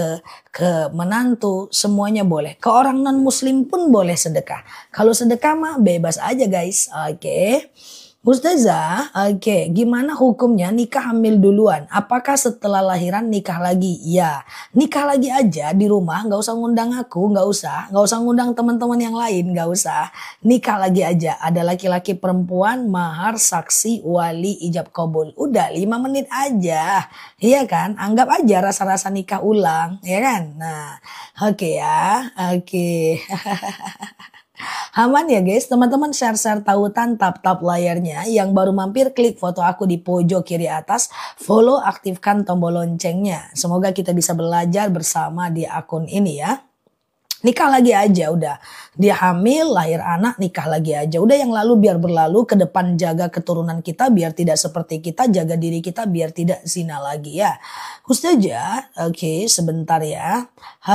ke menantu, semuanya boleh. Ke orang non muslim pun boleh sedekah. Kalau sedekah mah bebas aja guys. Oke. Ustazah, oke, gimana hukumnya nikah hamil duluan? Apakah setelah lahiran nikah lagi? Ya, nikah lagi aja di rumah, nggak usah ngundang aku, nggak usah ngundang teman-teman yang lain, nggak usah. Nikah lagi aja, ada laki-laki perempuan, mahar, saksi, wali, ijab kabul. Udah 5 menit aja, iya kan? Anggap aja rasa-rasa nikah ulang, ya kan? Nah, oke ya, oke. Aman ya guys, teman-teman share-share tautan, tap-tap layarnya. Yang baru mampir klik foto aku di pojok kiri atas, follow, aktifkan tombol loncengnya. Semoga kita bisa belajar bersama di akun ini ya. Nikah lagi aja udah. Dia hamil, lahir anak, nikah lagi aja. Udah yang lalu biar berlalu, ke depan jaga keturunan kita biar tidak seperti kita, jaga diri kita biar tidak zina lagi ya. Ustazah, oke sebentar ya.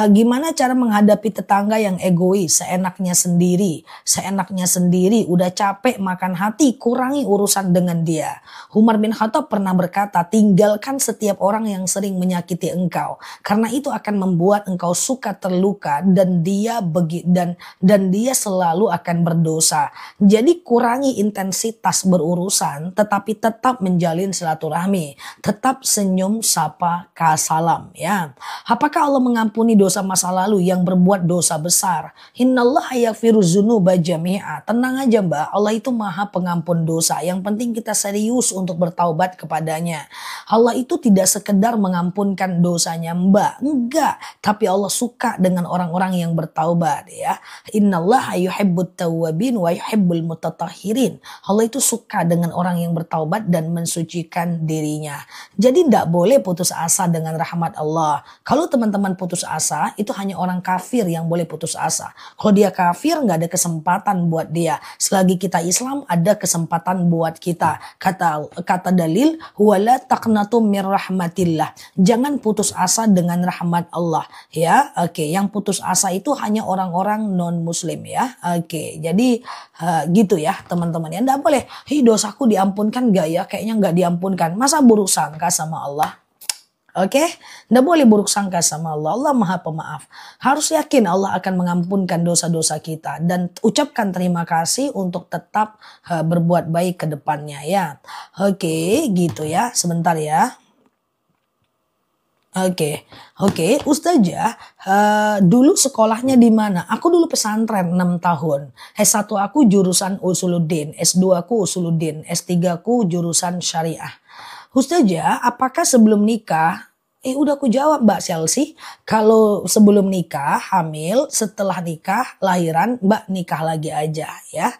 Gimana cara menghadapi tetangga yang egois, seenaknya sendiri. Seenaknya sendiri, udah capek makan hati, kurangi urusan dengan dia. Umar bin Khattab pernah berkata, tinggalkan setiap orang yang sering menyakiti engkau. Karena itu akan membuat engkau suka terluka dan dia selalu akan berdosa. Jadi kurangi intensitas berurusan tetapi tetap menjalin silaturahmi. Tetap senyum, sapa, kasalam ya. Apakah Allah mengampuni dosa masa lalu yang berbuat dosa besar? Innallaha yaghfiru dzunuba jami'a. Tenang aja Mbak, Allah itu maha pengampun dosa. Yang penting kita serius untuk bertaubat kepadanya. Allah itu tidak sekedar mengampunkan dosanya Mbak, enggak. Tapi Allah suka dengan orang-orang yang bertaubat ya. Innallaha yuhibbut tawwabin wa yuhibbul mutatahhirin. Allah itu suka dengan orang yang bertaubat dan mensucikan dirinya. Jadi tidak boleh putus asa dengan rahmat Allah. Kalau teman-teman putus asa, itu hanya orang kafir yang boleh putus asa. Kalau dia kafir nggak ada kesempatan buat dia. Selagi kita Islam ada kesempatan buat kita. Kata dalil, wala taqnatum mir rahmatillah. Jangan putus asa dengan rahmat Allah ya. Oke, yang putus asa itu hanya orang-orang non muslim ya. Oke, jadi gitu ya teman-teman ya. Nggak boleh, dosaku diampunkan gak ya? Kayaknya nggak diampunkan. Masa buruk sangka sama Allah? Oke, nggak boleh buruk sangka sama Allah. Allah maha pemaaf. Harus yakin Allah akan mengampunkan dosa-dosa kita. Dan ucapkan terima kasih untuk tetap berbuat baik ke depannya ya. Oke, gitu ya. Sebentar ya. Oke, Ustazah, dulu sekolahnya di mana? Aku dulu pesantren 6 tahun. S1 aku jurusan Usuluddin, S2 aku Usuluddin, S3 aku jurusan Syariah. Ustazah, apakah sebelum nikah? Udah aku jawab Mbak Chelsea. Kalau sebelum nikah, hamil, setelah nikah, lahiran, Mbak nikah lagi aja ya.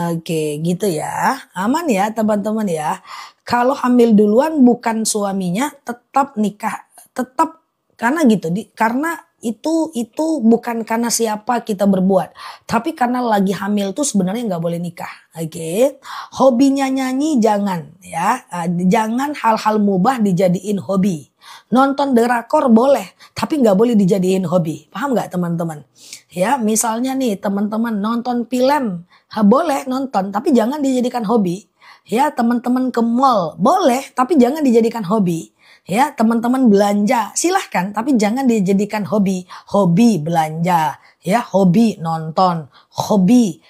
Oke, gitu ya. Aman ya teman-teman ya. Kalau hamil duluan bukan suaminya, tetap nikah. Tetap karena gitu, karena itu bukan karena siapa kita berbuat, tapi karena lagi hamil tuh sebenarnya nggak boleh nikah. Oke. Hobinya nyanyi jangan ya, jangan hal-hal mubah dijadiin hobi. Nonton drakor boleh, tapi nggak boleh dijadiin hobi. Paham nggak teman-teman? Ya, misalnya nih teman-teman nonton film, boleh nonton, tapi jangan dijadikan hobi. Ya, teman-teman ke mall boleh, tapi jangan dijadikan hobi. Ya, teman-teman belanja silahkan, tapi jangan dijadikan hobi. Hobi belanja, ya, hobi nonton, hobi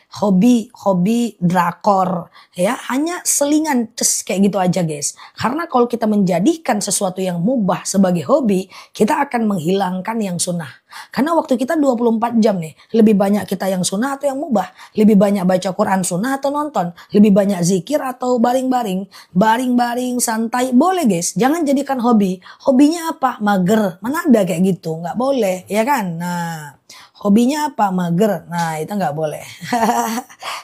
drakor, ya, hanya selingan kayak gitu aja guys. Karena kalau kita menjadikan sesuatu yang mubah sebagai hobi, kita akan menghilangkan yang sunnah. Karena waktu kita 24 jam nih, lebih banyak kita yang sunnah atau yang mubah? Lebih banyak baca Quran sunnah atau nonton? Lebih banyak zikir atau baring-baring? Baring-baring, santai, boleh guys. Jangan jadikan hobi. Hobinya apa? Mager. Mana ada kayak gitu? Nggak boleh, ya kan? Nah, hobinya apa? Mager. Nah, itu nggak boleh.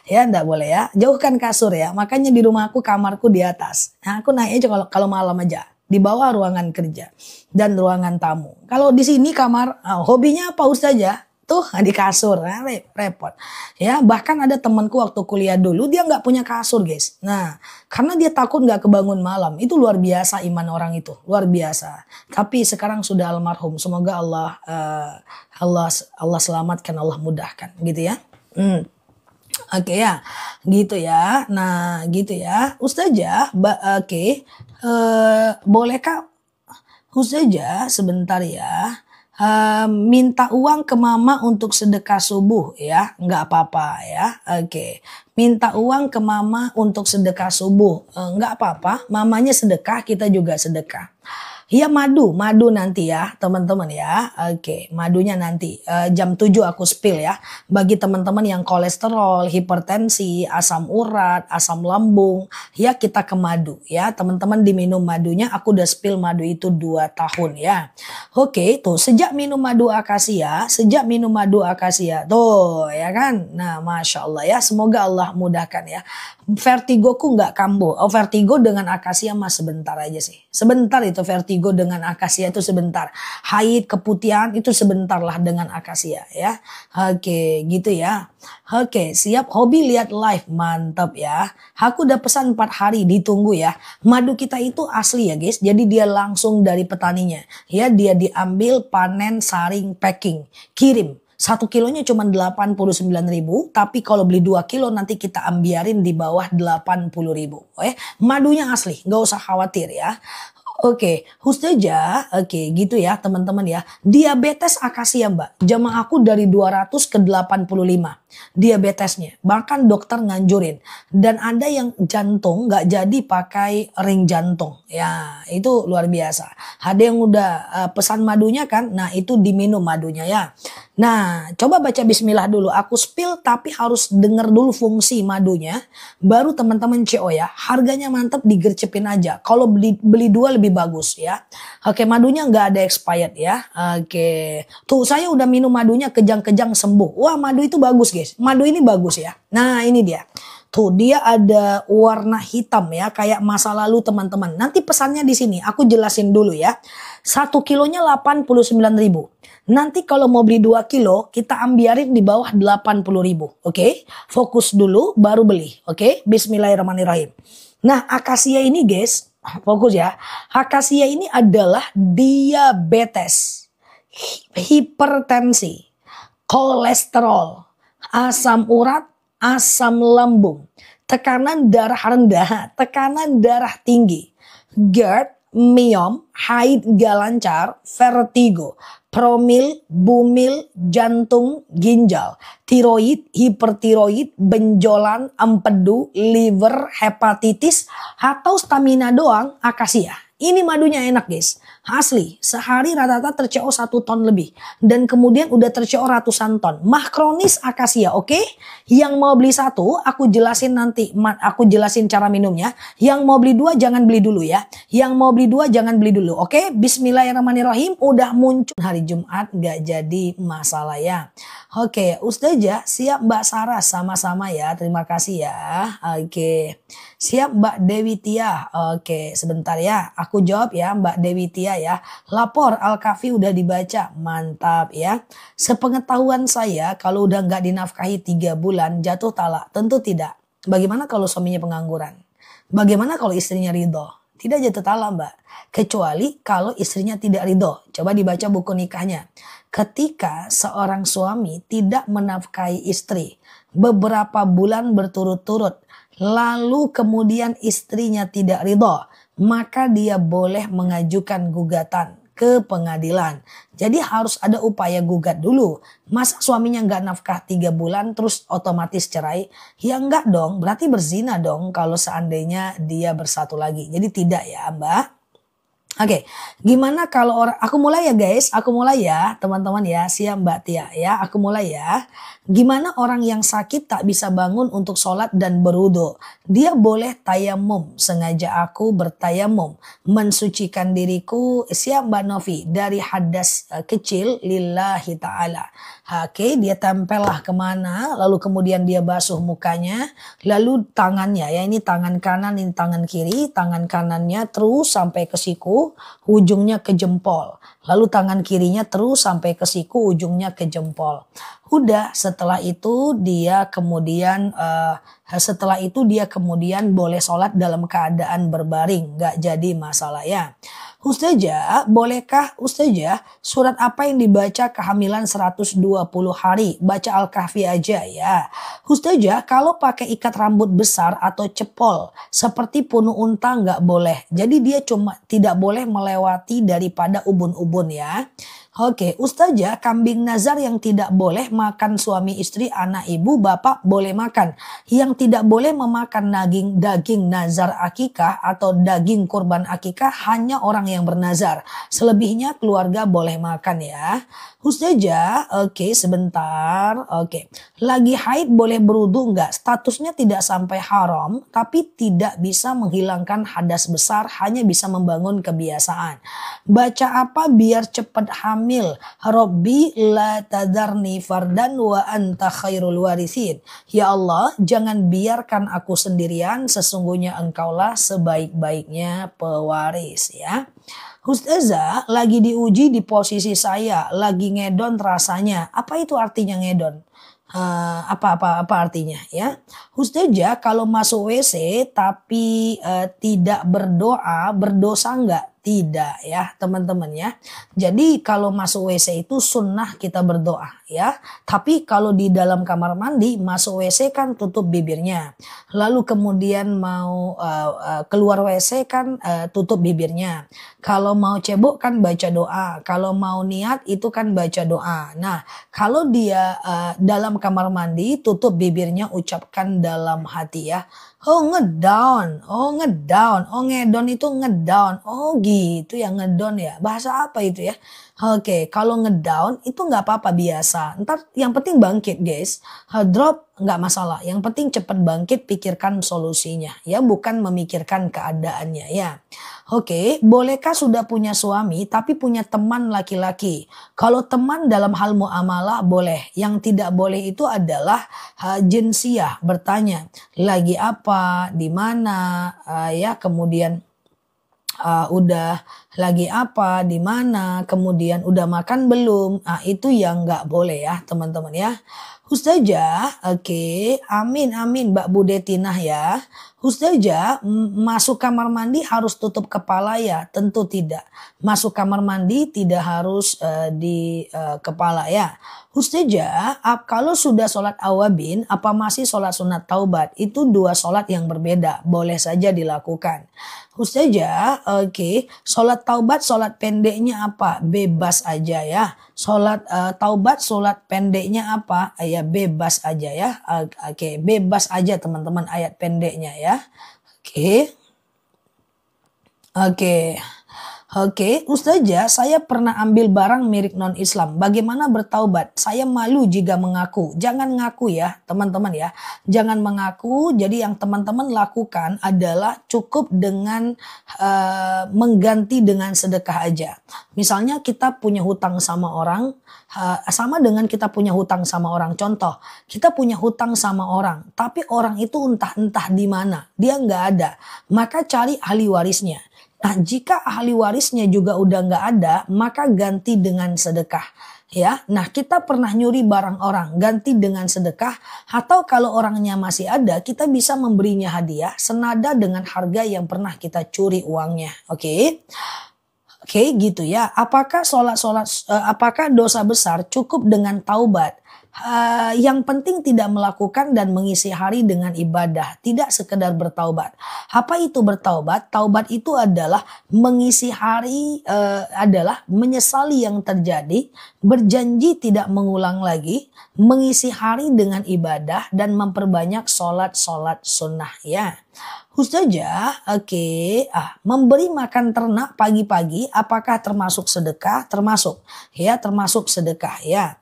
Ya, nggak boleh ya. Jauhkan kasur ya. Makanya di rumahku kamarku di atas. Nah, aku naik aja kalau malam aja. Di bawah ruangan kerja dan ruangan tamu. Kalau di sini kamar, hobinya apa Ustazah? tuh di kasur, nah, repot. Ya, bahkan ada temanku waktu kuliah dulu dia nggak punya kasur, guys. Nah, karena dia takut nggak kebangun malam. Itu luar biasa iman orang itu, luar biasa. Tapi sekarang sudah almarhum. Semoga Allah selamatkan, Allah mudahkan, gitu ya. Oke ya, gitu ya. Nah, gitu ya. Ustazah, oke. Bolehkah Ustazah sebentar ya? Minta uang ke mama untuk sedekah subuh ya, nggak apa-apa ya. Oke, minta uang ke mama untuk sedekah subuh, nggak apa-apa. Mamanya sedekah, kita juga sedekah. Ya madu nanti ya teman-teman ya. Oke, madunya nanti jam 7 aku spill ya. Bagi teman-teman yang kolesterol, hipertensi, asam urat, asam lambung, ya kita ke madu ya. Teman-teman diminum madunya, aku udah spill madu itu 2 tahun ya. Oke, tuh sejak minum madu akasia tuh ya kan. Nah, Masya Allah ya, semoga Allah mudahkan ya. Vertigoku nggak kambuh. Oh, vertigo dengan akasia mas sebentar aja sih. Sebentar itu vertigo dengan akasia itu sebentar. Haid, keputihan itu sebentar lah dengan akasia ya. Oke, gitu ya. Oke, siap. Hobi lihat live, mantap ya. Aku udah pesan 4 hari, ditunggu ya. Madu kita itu asli ya guys. Jadi dia langsung dari petaninya. Ya, dia diambil, panen, saring, packing, kirim. 1 kilonya cuma 89.000, tapi kalau beli 2 kilo nanti kita ambiarin di bawah 80.000. Madunya asli, nggak usah khawatir ya. Oke, Ustazah, oke gitu ya teman-teman ya. Diabetes akasia mbak, jamaah aku dari 200 ke 85 diabetesnya. Bahkan dokter nganjurin. Dan ada yang jantung nggak jadi pakai ring jantung. Ya itu luar biasa. Ada yang udah pesan madunya kan, nah itu diminum madunya ya. Nah, coba baca bismillah dulu. Aku spill tapi harus denger dulu fungsi madunya. Baru teman-teman CO ya. Harganya mantap, digercepin aja. Kalau beli 2 lebih bagus ya. Oke, madunya nggak ada expired ya. Oke. Tuh saya udah minum madunya kejang-kejang sembuh. Wah, madu itu bagus guys. Madu ini bagus ya. Nah, ini dia. Tuh dia ada warna hitam ya, kayak masa lalu teman-teman. Nanti pesannya di sini, aku jelasin dulu ya. 1 kilonya 89.000. Nanti kalau mau beli 2 kilo, kita ambiarin di bawah 80.000. Oke, fokus dulu baru beli. Oke, bismillahirrahmanirrahim. Nah, akasia ini guys, fokus ya. Akasia ini adalah diabetes, hipertensi, kolesterol, asam urat, asam lambung, tekanan darah rendah, tekanan darah tinggi, GERD, miom, haid gak lancar, vertigo, promil, bumil, jantung, ginjal, tiroid, hipertiroid, benjolan, empedu, liver, hepatitis, atau stamina doang, akasia. Ini madunya enak guys. Asli, sehari rata-rata terCO 1 ton lebih. Dan kemudian udah terCO ratusan ton. Mahkronis akasia, oke? Yang mau beli 1, aku jelasin nanti. Aku jelasin cara minumnya. Yang mau beli 2, jangan beli dulu ya. Yang mau beli 2, jangan beli dulu, oke? Bismillahirrahmanirrahim. Udah muncul hari Jumat, gak jadi masalah ya. Oke, Ustazah, siap Mbak Sarah, sama-sama ya. Terima kasih ya. Oke. Siap Mbak Dewi Tia. Oke, sebentar ya. Aku jawab ya Mbak Dewi Tia ya. Lapor Al-Kafi udah dibaca. Mantap ya. Sepengetahuan saya kalau udah nggak dinafkahi 3 bulan jatuh talak. Tentu tidak. Bagaimana kalau suaminya pengangguran? Bagaimana kalau istrinya ridho? Tidak jatuh talak Mbak. Kecuali kalau istrinya tidak ridho. Coba dibaca buku nikahnya. Ketika seorang suami tidak menafkahi istri beberapa bulan berturut-turut, lalu kemudian istrinya tidak ridho, maka dia boleh mengajukan gugatan ke pengadilan. Jadi harus ada upaya gugat dulu. Masa suaminya nggak nafkah 3 bulan terus otomatis cerai? Ya enggak dong, berarti berzina dong kalau seandainya dia bersatu lagi. Jadi tidak ya Mbak. Oke, gimana kalau orang, aku mulai ya guys, aku mulai ya teman-teman ya, siap Mbak Tia ya, aku mulai ya. Gimana orang yang sakit tak bisa bangun untuk sholat dan berwudu? Dia boleh tayamum, sengaja aku bertayamum, mensucikan diriku, siap Mbak Novi, dari hadas kecil lillahi ta'ala. Oke, dia tempellah kemana, lalu kemudian dia basuh mukanya, lalu tangannya ya, ini tangan kanan, ini tangan kiri, tangan kanannya terus sampai ke siku. siku, ujungnya ke jempol. Lalu tangan kirinya terus sampai ke siku, ujungnya ke jempol. Udah, setelah itu dia kemudian boleh sholat dalam keadaan berbaring, nggak jadi masalah ya. Ustazah, bolehkah Ustazah surat apa yang dibaca kehamilan 120 hari? Baca Al-Kahfi aja ya. Ustazah, kalau pakai ikat rambut besar atau cepol seperti punu unta nggak boleh. Jadi dia cuma tidak boleh melewati daripada ubun-ubun ya. Oke, Ustazah, kambing nazar yang tidak boleh makan suami istri, anak ibu, bapak boleh makan. Yang tidak boleh memakan daging nazar akikah atau daging kurban akikah hanya orang yang bernazar. Selebihnya keluarga boleh makan ya. Ustazah, oke sebentar. Oke, lagi haid boleh berudu enggak? Statusnya tidak sampai haram, tapi tidak bisa menghilangkan hadas besar, hanya bisa membangun kebiasaan. Baca apa biar cepat hamil? Rabbi la tadarni fardan wa anta khairul warithin. Ya Allah, jangan biarkan aku sendirian, sesungguhnya engkaulah sebaik-baiknya pewaris ya. Ustazah, lagi diuji di posisi saya, lagi ngedon rasanya. Apa itu artinya ngedon? Apa artinya ya? Ustazah, kalau masuk WC tapi tidak berdoa, berdosa enggak? Tidak ya teman-teman ya. Jadi kalau masuk WC itu sunnah kita berdoa ya. Tapi kalau di dalam kamar mandi masuk WC kan tutup bibirnya. Lalu kemudian mau keluar WC kan tutup bibirnya. Kalau mau cebok kan baca doa. Kalau mau niat itu kan baca doa. Nah kalau dia dalam kamar mandi tutup bibirnya, ucapkan dalam hati ya. Oh ngedown, oh ngedon itu ngedown. Oh gitu ya, ngedon ya. Bahasa apa itu ya? Oke, kalau ngedown itu nggak apa-apa, biasa. Ntar yang penting bangkit guys. Drop nggak masalah. Yang penting cepat bangkit, pikirkan solusinya ya, bukan memikirkan keadaannya ya. Oke, bolehkah sudah punya suami tapi punya teman laki-laki? Kalau teman dalam hal muamalah boleh. Yang tidak boleh itu adalah jinsiah, bertanya lagi apa, di mana ya, kemudian udah lagi apa, di mana, kemudian udah makan belum. Itu yang nggak boleh ya teman-teman ya. Ustazah, oke, amin Mbak Budetinah ya. Ustazah, masuk kamar mandi harus tutup kepala ya? Tentu tidak. Masuk kamar mandi tidak harus di kepala ya. Ustazah, kalau sudah sholat awabin, apa masih sholat sunat taubat? Itu dua sholat yang berbeda, boleh saja dilakukan. Ustazah, oke, sholat taubat, sholat pendeknya apa? Bebas aja ya. Sholat taubat, sholat pendeknya apa? Ya bebas aja ya. Oke, bebas aja teman-teman ayat pendeknya ya. Oke, Ustazah, saya pernah ambil barang milik non-Islam. Bagaimana bertaubat? Saya malu jika mengaku. Jangan ngaku ya, teman-teman ya. Jangan mengaku. Jadi yang teman-teman lakukan adalah cukup dengan mengganti dengan sedekah aja. Misalnya kita punya hutang sama orang, sama dengan kita punya hutang sama orang. Contoh, kita punya hutang sama orang, tapi orang itu entah di mana, dia nggak ada. Maka cari ahli warisnya. Nah, jika ahli warisnya juga udah nggak ada, maka ganti dengan sedekah. Ya, nah kita pernah nyuri barang orang, ganti dengan sedekah. Atau kalau orangnya masih ada, kita bisa memberinya hadiah senada dengan harga yang pernah kita curi uangnya. Oke, gitu ya. Apakah apakah dosa besar cukup dengan taubat? Yang penting tidak melakukan dan mengisi hari dengan ibadah, tidak sekedar bertaubat. Apa itu bertaubat? Taubat itu adalah mengisi hari, adalah menyesali yang terjadi, berjanji tidak mengulang lagi, mengisi hari dengan ibadah dan memperbanyak sholat sunnah ya. Ustazah, oke, memberi makan ternak pagi-pagi apakah termasuk sedekah? Termasuk ya, termasuk sedekah ya.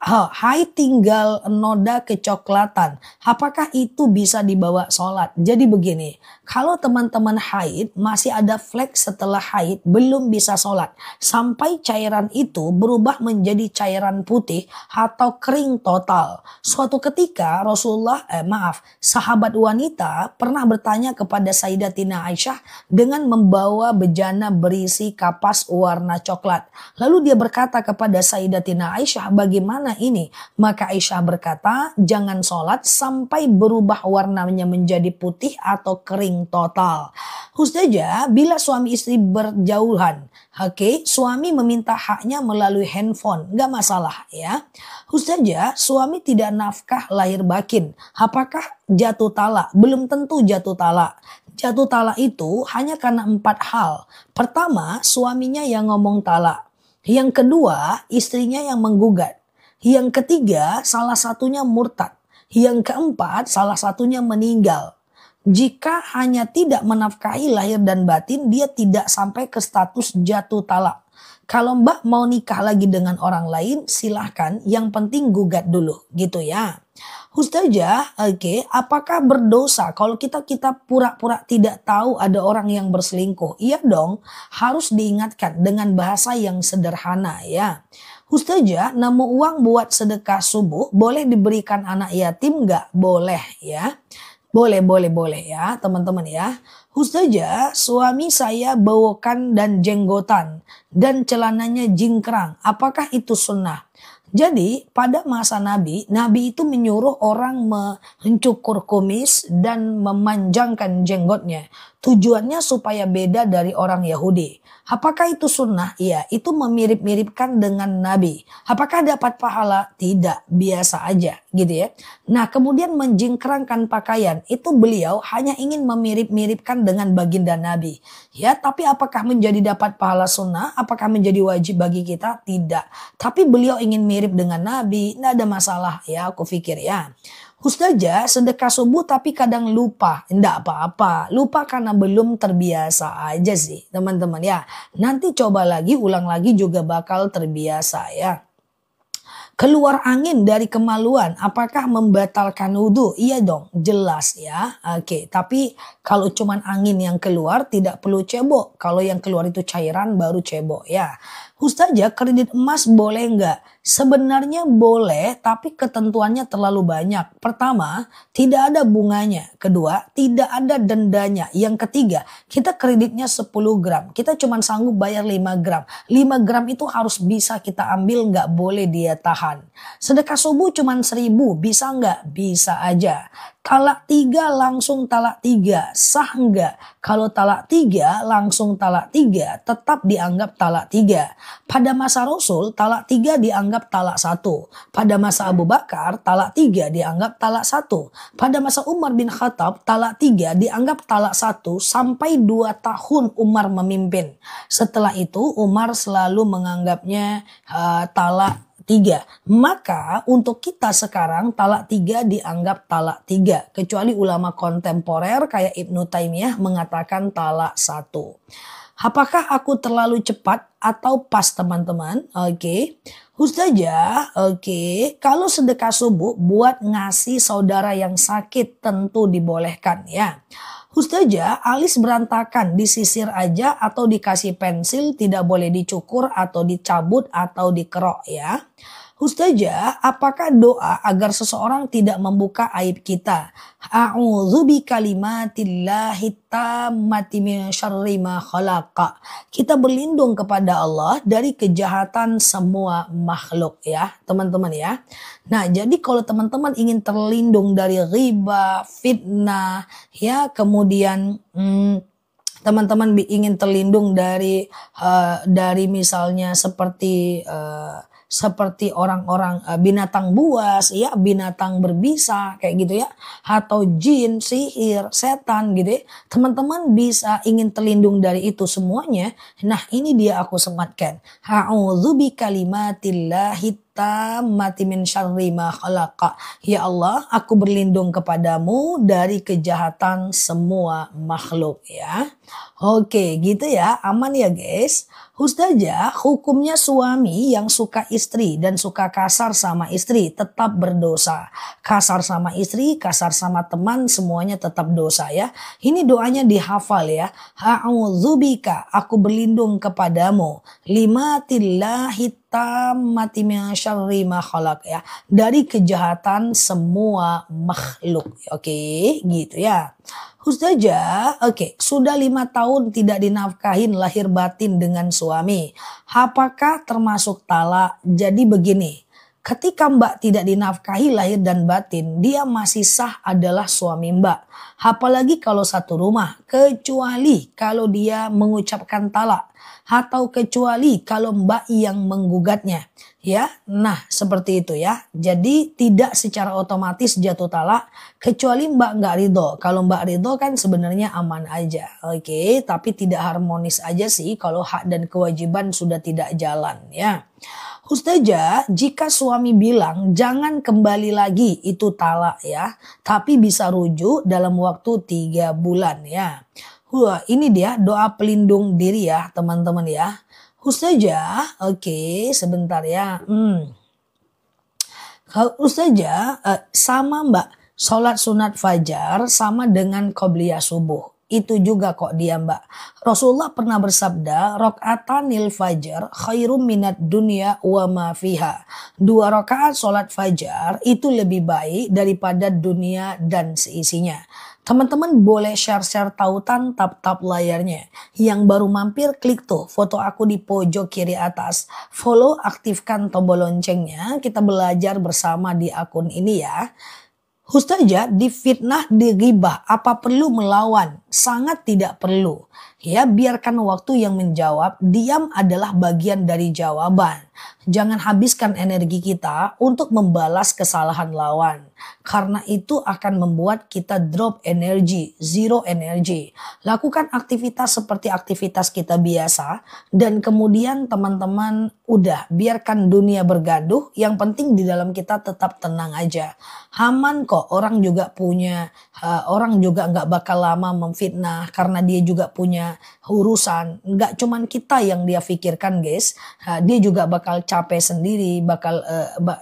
haid tinggal noda kecoklatan, apakah itu bisa dibawa sholat? Jadi begini, kalau teman-teman haid masih ada flek setelah haid belum bisa sholat. Sampai cairan itu berubah menjadi cairan putih atau kering total. Suatu ketika sahabat wanita pernah bertanya kepada Sayyidatina Aisyah dengan membawa bejana berisi kapas warna coklat. Lalu dia berkata kepada Sayyidatina Aisyah, bagaimana ini? Maka Aisyah berkata, jangan sholat sampai berubah warnanya menjadi putih atau kering total. Khususnya bila suami istri berjauhan, suami meminta haknya melalui handphone, gak masalah ya. Khususnya suami tidak nafkah lahir batin, apakah jatuh talak? Belum tentu jatuh talak. Jatuh talak itu hanya karena 4 hal. Pertama, suaminya yang ngomong talak. Yang kedua, istrinya yang menggugat. Yang ketiga, salah satunya murtad. Yang keempat, salah satunya meninggal. Jika hanya tidak menafkahi lahir dan batin, dia tidak sampai ke status jatuh talak. Kalau Mbak mau nikah lagi dengan orang lain, silahkan. Yang penting gugat dulu, gitu ya. Ustazah, apakah berdosa kalau kita pura-pura tidak tahu ada orang yang berselingkuh? Iya dong, harus diingatkan dengan bahasa yang sederhana ya. Ustazah, nemu uang buat sedekah subuh boleh diberikan anak yatim nggak? Boleh ya. Boleh ya teman-teman ya. Ustazah, suami saya bawakan dan jenggotan dan celananya jingkrang. Apakah itu sunnah? Jadi pada masa Nabi itu menyuruh orang mencukur kumis dan memanjangkan jenggotnya. Tujuannya supaya beda dari orang Yahudi. Apakah itu sunnah? Iya, itu memirip-miripkan dengan Nabi. Apakah dapat pahala? Tidak, biasa aja gitu ya. Nah kemudian menjingkrangkan pakaian, itu beliau hanya ingin memirip-miripkan dengan baginda Nabi. Ya, tapi apakah menjadi dapat pahala sunnah? Apakah menjadi wajib bagi kita? Tidak. Tapi beliau ingin mirip dengan Nabi, tidak ada masalah ya, aku pikir ya. Ustazah, sedekah subuh tapi kadang lupa. Tidak apa-apa. Lupa karena belum terbiasa aja sih teman-teman ya. Nanti coba lagi, ulang lagi juga bakal terbiasa ya. Keluar angin dari kemaluan, apakah membatalkan wudhu? Iya dong, jelas ya. Tapi kalau cuman angin yang keluar tidak perlu cebok. Kalau yang keluar itu cairan baru cebok ya. Ustazah, kredit emas boleh nggak? Sebenarnya boleh, tapi ketentuannya terlalu banyak. Pertama, tidak ada bunganya. Kedua, tidak ada dendanya. Yang ketiga, kita kreditnya 10 gram. Kita cuma sanggup bayar 5 gram. 5 gram itu harus bisa kita ambil, nggak boleh dia tahan. Sedekah subuh cuma 1.000, bisa nggak? Bisa aja. Talak 3 langsung talak 3, sah nggak? Kalau talak 3 langsung talak 3, tetap dianggap talak 3. Pada masa Rasul, talak 3 dianggap talak 1. Pada masa Abu Bakar, talak 3 dianggap talak 1. Pada masa Umar bin Khattab, talak 3 dianggap talak 1 sampai 2 tahun Umar memimpin. Setelah itu Umar selalu menganggapnya talak 3. Maka untuk kita sekarang talak 3 dianggap talak 3. Kecuali ulama kontemporer kayak Ibnu Taimiyah mengatakan talak 1. Apakah aku terlalu cepat atau pas teman-teman? Ustazah, kalau sedekah subuh buat ngasih saudara yang sakit tentu dibolehkan ya. Ustazah, alis berantakan disisir aja atau dikasih pensil, tidak boleh dicukur atau dicabut atau dikerok ya. Ustazah, apakah doa agar seseorang tidak membuka aib kita? A'udzu bikalimatillahi tammati min syarri ma khalaqa. Kita berlindung kepada Allah dari kejahatan semua makhluk ya, teman-teman ya. Nah, jadi kalau teman-teman ingin terlindung dari riba, fitnah, ya, kemudian teman-teman ingin terlindung dari misalnya seperti orang-orang binatang buas ya, binatang berbisa kayak gitu ya, atau jin, sihir, setan gitu ya. Teman-teman bisa ingin terlindung dari itu semuanya. Nah, ini dia aku sematkan. A'udzu bikalimatillahi tammati min syarri ma khalaqa. Ya Allah, aku berlindung kepadamu dari kejahatan semua makhluk ya. Oke, gitu ya. Aman ya, guys. Ustazah, hukumnya suami yang suka istri dan suka kasar sama istri tetap berdosa. Kasar sama istri, kasar sama teman, semuanya tetap dosa ya. Ini doanya dihafal ya. A'udzubika, aku berlindung kepadamu. Limatillahi tammati min syarri ma khalaq ya. Dari kejahatan semua makhluk. Oke, gitu ya. Ustazah, oke, sudah 5 tahun tidak dinafkahin lahir batin dengan suami. Apakah termasuk talak? Jadi begini, ketika Mbak tidak dinafkahi lahir dan batin, dia masih sah adalah suami Mbak. Apalagi kalau satu rumah, kecuali kalau dia mengucapkan talak. Atau kecuali kalau Mbak yang menggugatnya. Ya, nah seperti itu ya. Jadi tidak secara otomatis jatuh talak kecuali Mbak nggak ridho. Kalau Mbak ridho kan sebenarnya aman aja. Oke, tapi tidak harmonis aja sih kalau hak dan kewajiban sudah tidak jalan ya. Ustazah, jika suami bilang jangan kembali lagi itu talak ya. Tapi bisa rujuk dalam waktu 3 bulan ya. Wah, ini dia doa pelindung diri ya teman-teman ya. Ustazah, oke, sebentar ya. Kalau Ustazah, sama Mbak, sholat sunat fajar sama dengan qobliyah subuh. Itu juga kok dia Mbak. Rasulullah pernah bersabda, rokaatanil fajar khairum minat dunya wa ma fiha. 2 rakaat sholat fajar itu lebih baik daripada dunia dan seisinya. Teman-teman boleh share-share tautan tap-tap layarnya. Yang baru mampir klik tuh foto aku di pojok kiri atas. Follow, aktifkan tombol loncengnya. Kita belajar bersama di akun ini ya. Ustazah, difitnah, digibah, apa perlu melawan? Sangat tidak perlu. Ya, biarkan waktu yang menjawab. Diam adalah bagian dari jawaban. Jangan habiskan energi kita untuk membalas kesalahan lawan. Karena itu akan membuat kita drop energi, zero energi. Lakukan aktivitas seperti aktivitas kita biasa. Dan kemudian teman-teman udah biarkan dunia bergaduh. Yang penting di dalam kita tetap tenang aja. Aman kok, orang juga punya, orang juga nggak bakal lama memfitnah. Karena dia juga punya urusan. Nggak cuman kita yang dia pikirkan guys. Dia juga bakal capek sendiri, bakal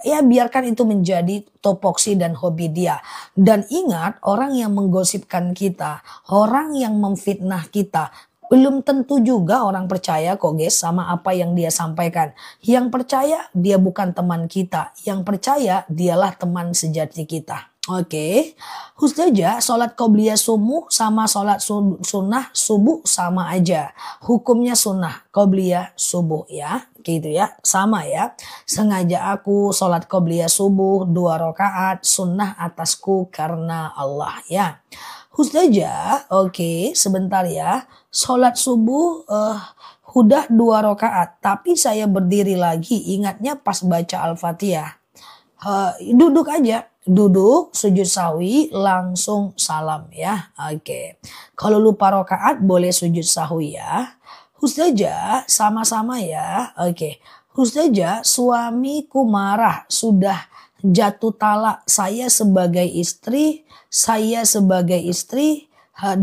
ya biarkan itu menjadi topoksi dan hobi dia. Dan ingat, orang yang menggosipkan kita, orang yang memfitnah kita, belum tentu juga orang percaya kok guys sama apa yang dia sampaikan. Yang percaya dia bukan teman kita, yang percaya dialah teman sejati kita. Oke, Ustazah, sholat qobliyah subuh sama sholat sunnah subuh sama aja. Hukumnya sunnah, qobliyah subuh ya. Gitu ya, sama ya. Sengaja aku sholat qobliyah subuh 2 rakaat, sunnah atasku karena Allah ya. Ustazah, oke, sebentar ya. Sholat subuh udah 2 rakaat, tapi saya berdiri lagi ingatnya pas baca Al-Fatihah. Duduk aja. Duduk, sujud sahwi, langsung salam ya. Oke. Kalau lupa rakaat boleh sujud sahwi ya. Ustazah, sama-sama ya. Oke. Ustazah, suamiku marah, sudah jatuh talak. Saya sebagai istri,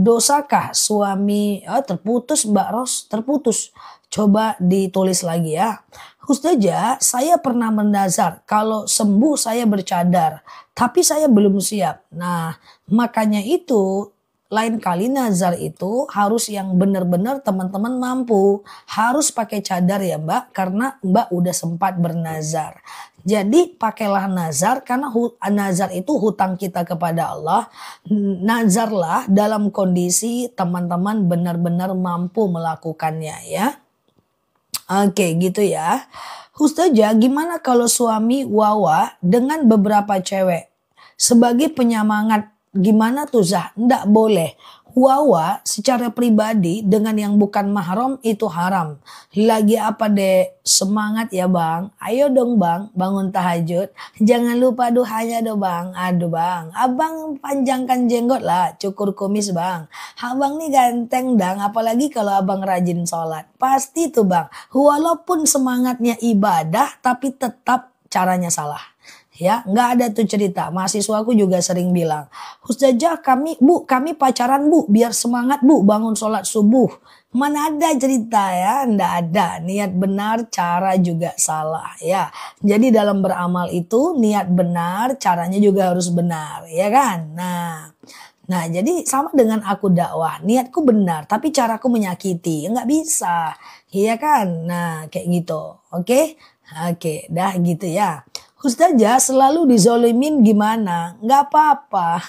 dosakah suami terputus Mbak Ros? Terputus. Coba ditulis lagi ya. Ustazah, saya pernah mendazar kalau sembuh saya bercadar, tapi saya belum siap. Nah, makanya itu lain kali nazar itu harus yang benar-benar teman-teman mampu. Harus pakai cadar ya Mbak, karena Mbak udah sempat bernazar. Jadi pakailah nazar karena nazar itu hutang kita kepada Allah. Nazarlah dalam kondisi teman-teman benar-benar mampu melakukannya ya. Oke gitu ya. Ustazah, gimana kalau suami wawa dengan beberapa cewek? Sebagai penyemangat, gimana tuh Zah? Nggak boleh. Wawa secara pribadi dengan yang bukan mahram itu haram. Lagi apa deh? Semangat ya bang. Ayo dong bang, bangun tahajud. Jangan lupa duhanya dong bang. Aduh bang, abang panjangkan jenggot lah. Cukur kumis bang. Abang nih ganteng dang. Apalagi kalau abang rajin sholat. Pasti tuh bang. Walaupun semangatnya ibadah tapi tetap caranya salah. Ya, nggak ada tuh cerita. Mahasiswaku juga sering bilang, Ustazah kami pacaran Bu, biar semangat Bu, bangun sholat subuh. Mana ada cerita ya, nggak ada. Niat benar, cara juga salah ya. Jadi dalam beramal itu niat benar, caranya juga harus benar, ya kan? Nah, jadi sama dengan aku dakwah, niatku benar, tapi caraku menyakiti, nggak bisa, iya kan? Nah, kayak gitu, oke? Oke, dah gitu ya. Ustazah selalu dizolimin gimana? Nggak apa-apa.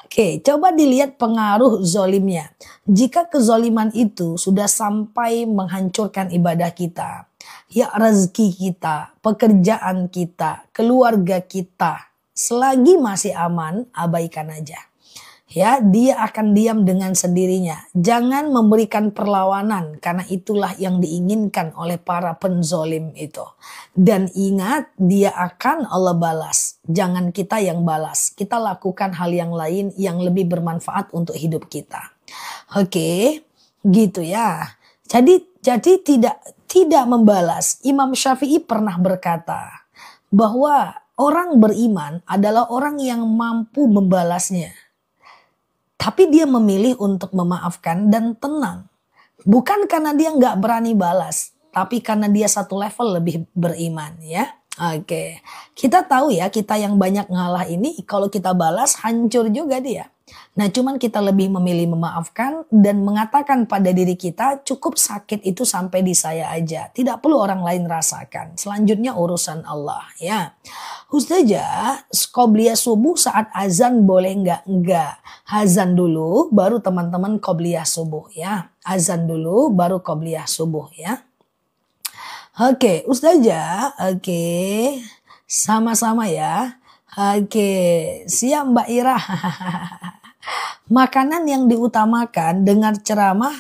Oke, coba dilihat pengaruh zolimnya. Jika kezoliman itu sudah sampai menghancurkan ibadah kita, ya rezeki kita, pekerjaan kita, keluarga kita, selagi masih aman, abaikan aja. Ya, dia akan diam dengan sendirinya. Jangan memberikan perlawanan karena itulah yang diinginkan oleh para penzolim itu. Dan ingat, dia akan Allah balas. Jangan kita yang balas. Kita lakukan hal yang lain yang lebih bermanfaat untuk hidup kita. Oke, gitu ya. Jadi tidak membalas. Imam Syafi'i pernah berkata bahwa orang beriman adalah orang yang mampu membalasnya. Tapi dia memilih untuk memaafkan dan tenang. Bukan karena dia nggak berani balas. Tapi karena dia satu level lebih beriman ya. Oke. Kita tahu ya, kita yang banyak ngalah ini kalau kita balas hancur juga dia. Nah, cuman kita lebih memilih memaafkan dan mengatakan pada diri kita cukup sakit itu sampai di saya aja. Tidak perlu orang lain rasakan. Selanjutnya urusan Allah ya. Ustazah, qobliyah subuh saat azan boleh nggak? Enggak. Azan dulu baru teman-teman qobliyah subuh ya. Azan dulu baru qobliyah subuh ya. Oke, Ustazah. Oke. Sama-sama ya. Oke, siap Mbak Ira. Makanan yang diutamakan, dengar ceramah,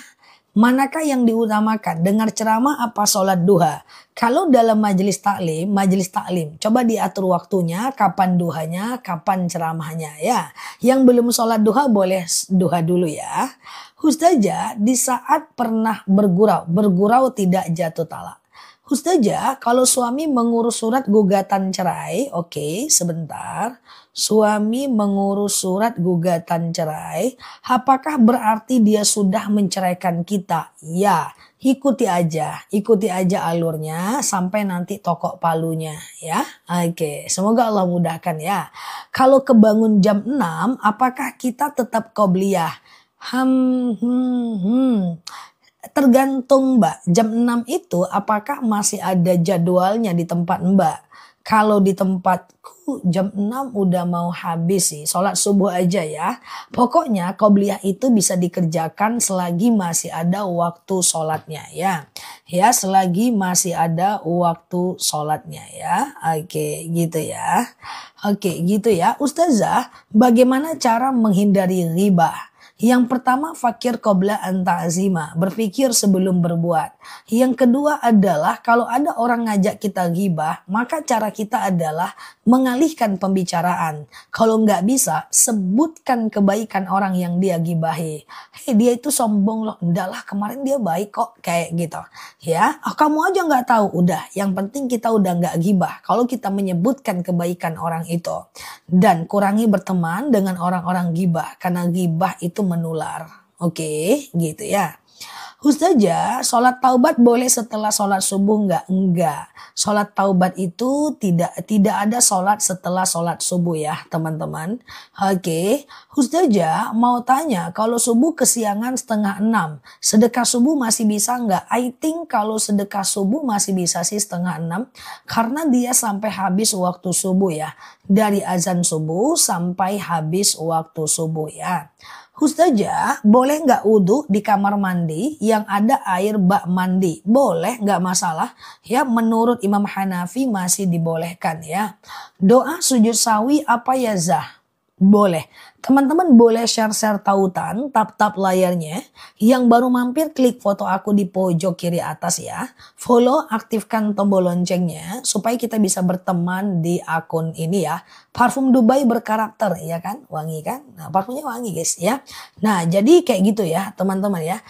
manakah yang diutamakan? Dengar ceramah apa sholat duha? Kalau dalam majelis taklim, coba diatur waktunya, kapan duhanya, kapan ceramahnya ya. Yang belum sholat duha boleh duha dulu ya. Ustazah, di saat pernah bergurau tidak jatuh talak. Ustazah, kalau suami mengurus surat gugatan cerai, oke, sebentar. Suami mengurus surat gugatan cerai, apakah berarti dia sudah menceraikan kita? Ya, ikuti aja alurnya sampai nanti tokok palunya ya. Oke, semoga Allah mudahkan ya. Kalau kebangun jam 6, apakah kita tetap qobliyah? Tergantung Mbak, jam 6 itu apakah masih ada jadwalnya di tempat Mbak? Kalau di tempatku jam 6 udah mau habis sih, sholat subuh aja ya. Pokoknya qobliyah itu bisa dikerjakan selagi masih ada waktu sholatnya ya. Ya, selagi masih ada waktu sholatnya ya. Oke, gitu ya. Oke, gitu ya. Ustazah, bagaimana cara menghindari ghibah? Yang pertama, fakir qabla an ta'zima, berpikir sebelum berbuat. Yang kedua adalah kalau ada orang ngajak kita ghibah, maka cara kita adalah mengalihkan pembicaraan. Kalau nggak bisa, sebutkan kebaikan orang yang dia ghibahi. Hei, dia itu sombong loh, enggak lah kemarin dia baik kok, kayak gitu. Ya, kamu aja nggak tahu, udah. Yang penting kita udah nggak ghibah. Kalau kita menyebutkan kebaikan orang itu. Dan kurangi berteman dengan orang-orang ghibah, karena ghibah itu menular. Oke, gitu ya. Ustazah, sholat taubat boleh setelah sholat subuh enggak? Enggak. Sholat taubat itu tidak ada sholat setelah sholat subuh ya teman-teman. Oke. Ustazah, mau tanya kalau subuh kesiangan 5:30, sedekah subuh masih bisa enggak? I think kalau sedekah subuh masih bisa sih 5:30 karena dia sampai habis waktu subuh ya. Dari azan subuh sampai habis waktu subuh ya. Ustazah, boleh nggak wudhu di kamar mandi yang ada air bak mandi? Boleh, nggak masalah. Ya, menurut Imam Hanafi masih dibolehkan ya. Doa sujud sawi apa ya Zah? Boleh. Teman-teman boleh share-share tautan, tap-tap layarnya. Yang baru mampir klik foto aku di pojok kiri atas ya. Follow, aktifkan tombol loncengnya supaya kita bisa berteman di akun ini ya. Parfum Dubai berkarakter ya kan, wangi kan. Nah parfumnya wangi guys ya. Nah jadi kayak gitu ya teman-teman ya.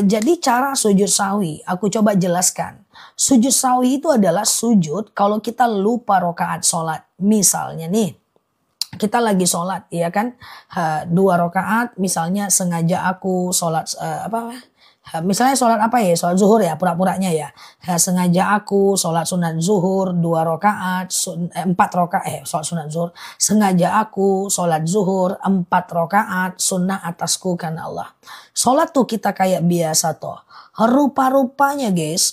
Jadi cara sujud sahwi aku coba jelaskan. Sujud sahwi itu adalah sujud kalau kita lupa rokaat sholat. Misalnya nih. Kita lagi sholat ya kan, 2 rakaat misalnya sengaja aku sholat misalnya sholat apa ya, sholat zuhur ya pura-puranya ya, sengaja aku sholat sunat zuhur 2 rakaat, 4 rakaat sholat sunat zuhur, sengaja aku sholat zuhur 4 rakaat sunnah atasku karena Allah. Sholat tuh kita kayak biasa toh, rupa-rupanya guys,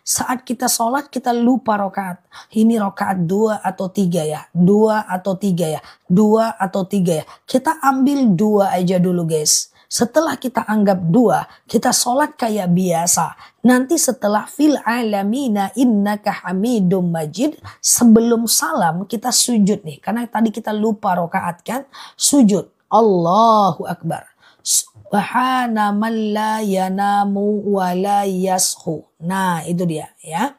saat kita sholat kita lupa rokaat. Ini rokaat 2 atau 3 ya. 2 atau 3 ya. 2 atau 3 ya. Kita ambil 2 aja dulu guys. Setelah kita anggap 2, kita sholat kayak biasa. Nanti setelah fil alamina innaka hamidum majid. Sebelum salam kita sujud nih. Karena tadi kita lupa rokaat kan. Sujud. Allahu Akbar. Subhana man la yanamu wa la yashu. Nah itu dia ya.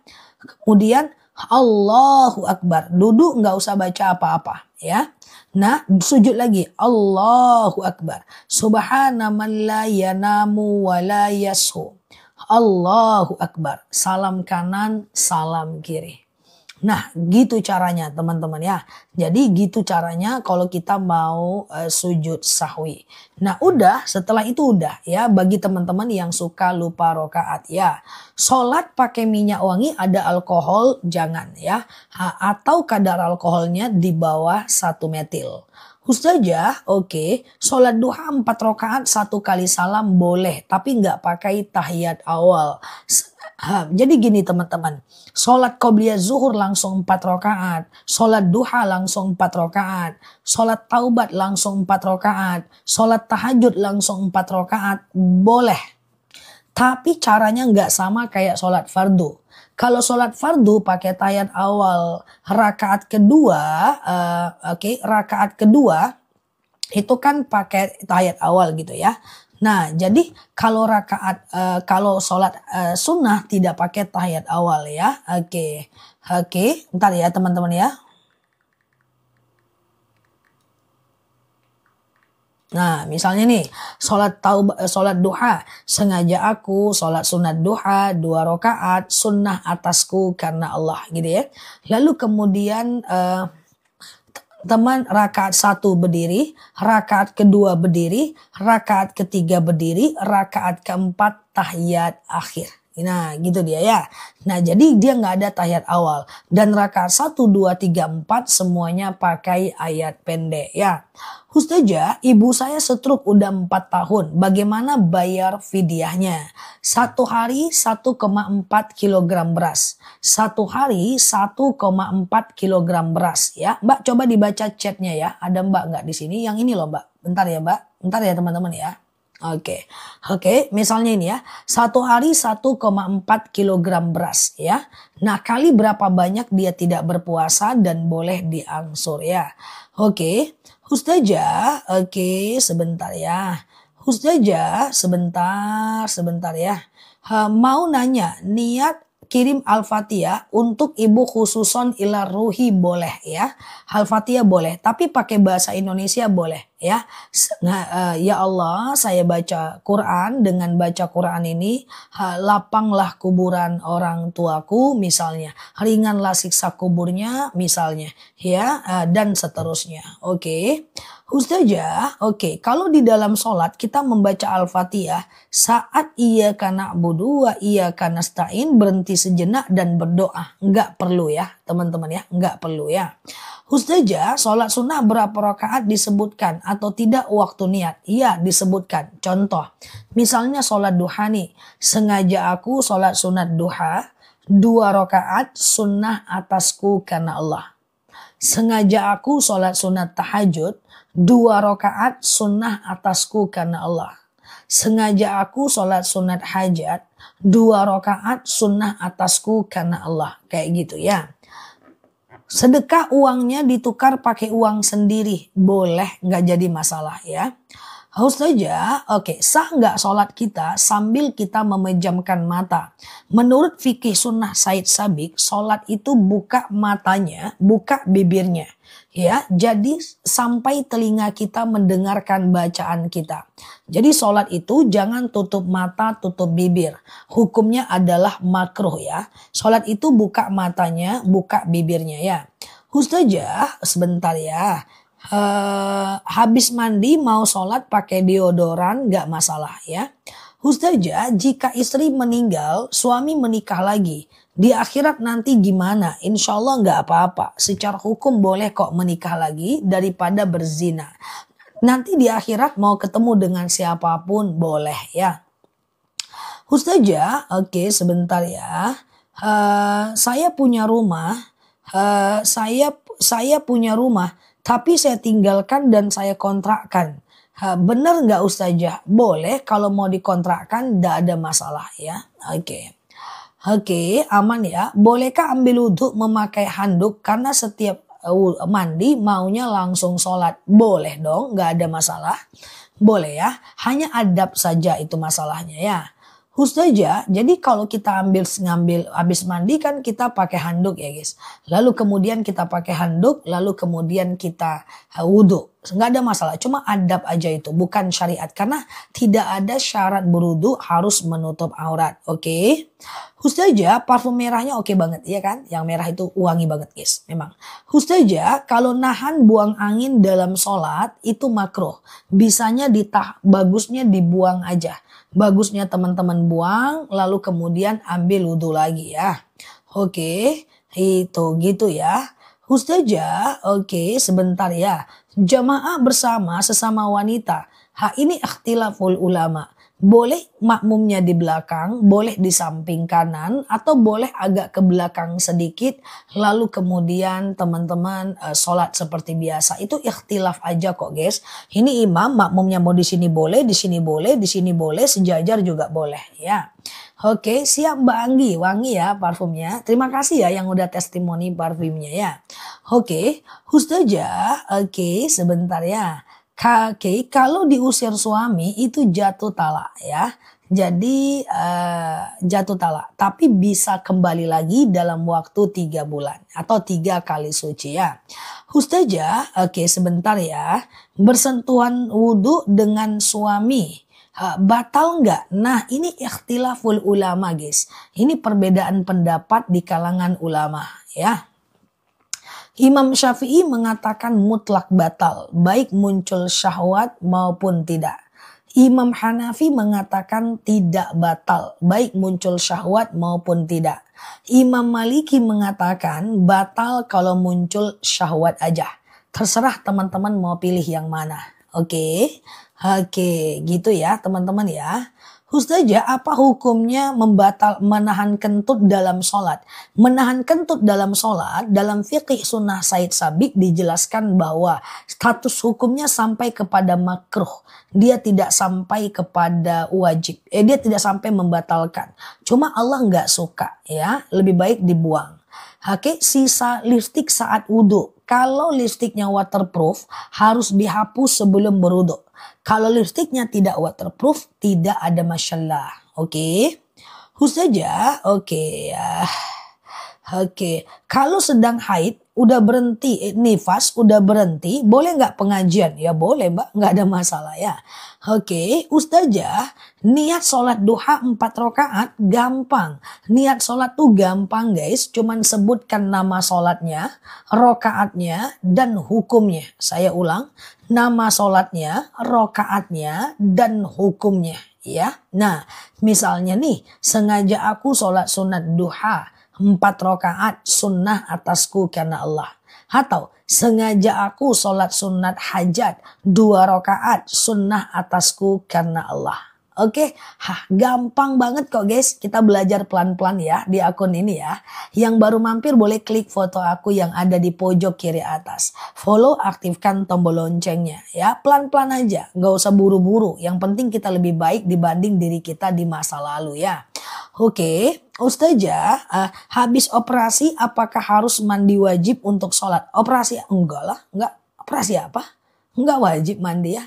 Kemudian Allahu Akbar. Duduk nggak usah baca apa-apa ya. Nah sujud lagi. Allahu Akbar. Subhana man la yanamu wa la yashu. Allahu Akbar. Salam kanan, salam kiri. Nah gitu caranya teman-teman ya. Jadi gitu caranya kalau kita mau sujud sahwi. Nah udah setelah itu udah ya bagi teman-teman yang suka lupa rokaat ya. Sholat pakai minyak wangi ada alkohol jangan ya. Atau kadar alkoholnya di bawah 1 metil. Ustazah oke. Sholat duha 4 rakaat 1 kali salam boleh. Tapi nggak pakai tahiyat awal. Jadi gini teman-teman. Sholat qobliyah zuhur langsung 4 rakaat. Sholat duha langsung 4 rakaat. Sholat taubat langsung 4 rakaat. Sholat tahajud langsung 4 rakaat. Boleh. Tapi caranya nggak sama kayak sholat fardu. Kalau sholat fardu pakai tahiyat awal. Rakaat kedua. Rakaat kedua. Itu kan pakai tahiyat awal gitu ya. Nah, jadi kalau kalau sholat sunnah tidak pakai tahiyat awal ya. Oke, ntar ya teman-teman ya. Nah, misalnya nih, sholat duha, sengaja aku sholat sunat duha 2 rakaat, sunnah atasku karena Allah gitu ya. Lalu kemudian teman rakaat 1 berdiri, rakaat kedua berdiri, rakaat ketiga berdiri, rakaat keempat tahiyat akhir. Nah gitu dia ya. Nah jadi dia nggak ada tahiyat awal. Dan rakaat 1, 2, 3, 4 semuanya pakai ayat pendek ya. Ustazah, ibu saya stroke udah 4 tahun. Bagaimana bayar fidyahnya? 1 hari 1,4 kilogram beras. 1 hari 1,4 kilogram beras ya. Mbak coba dibaca chatnya ya. Ada mbak nggak di sini? Yang ini loh mbak. Bentar ya mbak. Bentar ya teman-teman ya. Oke, misalnya ini ya. 1 hari 1,4 kilogram beras ya. Nah kali berapa banyak dia tidak berpuasa dan boleh diangsur ya. Oke. Ustazah, sebentar ya. Ustazah, sebentar ya. Mau nanya, niat kirim Al-Fatihah untuk ibu khususon ila ruhi boleh ya. Al-Fatihah boleh, tapi pakai bahasa Indonesia boleh ya. Ya Allah, saya baca Quran, dengan baca Quran ini lapanglah kuburan orang tuaku misalnya, ringanlah siksa kuburnya misalnya ya, dan seterusnya. Ustazah, kalau di dalam sholat kita membaca Al-Fatihah saat iyyaka na'budu wa iyyaka nasta'in berhenti sejenak dan berdoa. Enggak perlu ya teman-teman ya, enggak perlu ya. Ustazah, sholat sunnah berapa rakaat disebutkan atau tidak waktu niat? Iya disebutkan. Contoh, misalnya sholat duha nih, sengaja aku sholat sunat duha 2 rakaat sunnah atasku karena Allah. Sengaja aku sholat sunat tahajud 2 rakaat sunnah atasku karena Allah. Sengaja aku sholat sunat hajat 2 rakaat sunnah atasku karena Allah. Kayak gitu ya. Sedekah uangnya ditukar pakai uang sendiri, boleh, nggak jadi masalah ya. Ustazah, oke, sah nggak sholat kita sambil kita memejamkan mata? Menurut fikih sunnah Said Sabiq, sholat itu buka matanya, buka bibirnya. Ya, jadi sampai telinga kita mendengarkan bacaan kita. Jadi sholat itu jangan tutup mata, tutup bibir. Hukumnya adalah makruh ya. Sholat itu buka matanya, buka bibirnya ya. Ustazah, sebentar ya. Habis mandi mau sholat pakai deodoran nggak masalah ya. Ustazah, jika istri meninggal, suami menikah lagi. Di akhirat nanti gimana? Insya Allah nggak apa-apa. Secara hukum boleh kok menikah lagi daripada berzina. Nanti di akhirat mau ketemu dengan siapapun boleh ya. Ustazah, oke sebentar ya. Saya punya rumah. Saya punya rumah. Tapi saya tinggalkan dan saya kontrakkan. Benar nggak Ustazah? Boleh kalau mau dikontrakkan nggak ada masalah ya. Oke, aman ya. Bolehkah ambil wudhu memakai handuk karena setiap mandi maunya langsung sholat? Boleh dong, nggak ada masalah. Boleh ya, hanya adab saja itu masalahnya ya. Ustazah, jadi kalau kita ngambil habis mandi kan kita pakai handuk ya guys. Lalu kemudian kita pakai handuk, lalu kemudian kita wudhu. Nggak ada masalah, cuma adab aja itu, bukan syariat. Karena tidak ada syarat berwudhu harus menutup aurat, oke? Ustazah, parfum merahnya oke banget, ya kan? Yang merah itu wangi banget guys, memang. Ustazah, kalau nahan buang angin dalam sholat itu makruh. Bisanya bagusnya dibuang aja. Bagusnya teman-teman buang, lalu kemudian ambil wudhu lagi ya. Oke, itu gitu ya. Ustazah, oke sebentar ya. Jamaah bersama sesama wanita. Ini ikhtilaful ulama. Boleh makmumnya di belakang, boleh di samping kanan, atau boleh agak ke belakang sedikit. Lalu kemudian teman-teman sholat seperti biasa. Itu ikhtilaf aja kok guys. Ini imam, makmumnya mau di sini boleh, di sini boleh, di sini boleh, sejajar juga boleh ya. Oke, siap Mbak Anggi, wangi ya parfumnya. Terima kasih ya yang udah testimoni parfumnya ya. Oke, Ustazah, oke sebentar ya. Oke, kalau diusir suami itu jatuh talak ya. Jadi jatuh talak. Tapi bisa kembali lagi dalam waktu 3 bulan. Atau 3 kali suci ya. Ustazah, oke sebentar ya. Bersentuhan wudhu dengan suami. Batal nggak? Nah ini ikhtilaful ulama guys. Ini perbedaan pendapat di kalangan ulama ya. Imam Syafi'i mengatakan mutlak batal, baik muncul syahwat maupun tidak. Imam Hanafi mengatakan tidak batal, baik muncul syahwat maupun tidak. Imam Maliki mengatakan batal kalau muncul syahwat aja. Terserah teman-teman mau pilih yang mana. Oke, gitu ya teman-teman ya. Ustazah, apa hukumnya menahan kentut dalam sholat? Menahan kentut dalam sholat, dalam fikih sunnah Said Sabiq dijelaskan bahwa status hukumnya sampai kepada makruh. Dia tidak sampai kepada wajib. Dia tidak sampai membatalkan. Cuma Allah nggak suka ya, lebih baik dibuang. Oke, sisa lipstik saat wudhu. Kalau lipstiknya waterproof harus dihapus sebelum berwudhu. Kalau lipstiknya tidak waterproof tidak ada masalah. Oke. Ustazah, oke ya. Oke. Kalau sedang haid udah berhenti, nifas udah berhenti, boleh nggak pengajian? Ya boleh mbak, nggak ada masalah ya. Oke, Ustazah, niat sholat duha 4 rakaat gampang. Niat sholat tuh gampang guys, cuman sebutkan nama sholatnya, rakaatnya, dan hukumnya. Saya ulang, nama sholatnya, rakaatnya, dan hukumnya. Ya, nah misalnya nih, sengaja aku sholat sunat duha 4 rakaat sunnah atasku karena Allah. Atau sengaja aku sholat sunat hajat 2 rakaat sunnah atasku karena Allah. Oke, gampang banget kok guys. Kita belajar pelan-pelan ya di akun ini ya. Yang baru mampir boleh klik foto aku yang ada di pojok kiri atas. Follow, aktifkan tombol loncengnya ya. Pelan-pelan aja, nggak usah buru-buru. Yang penting kita lebih baik dibanding diri kita di masa lalu ya. Oke, Ustazah, habis operasi apakah harus mandi wajib untuk sholat? Operasi? Enggak lah, enggak. Operasi apa? Enggak wajib mandi ya.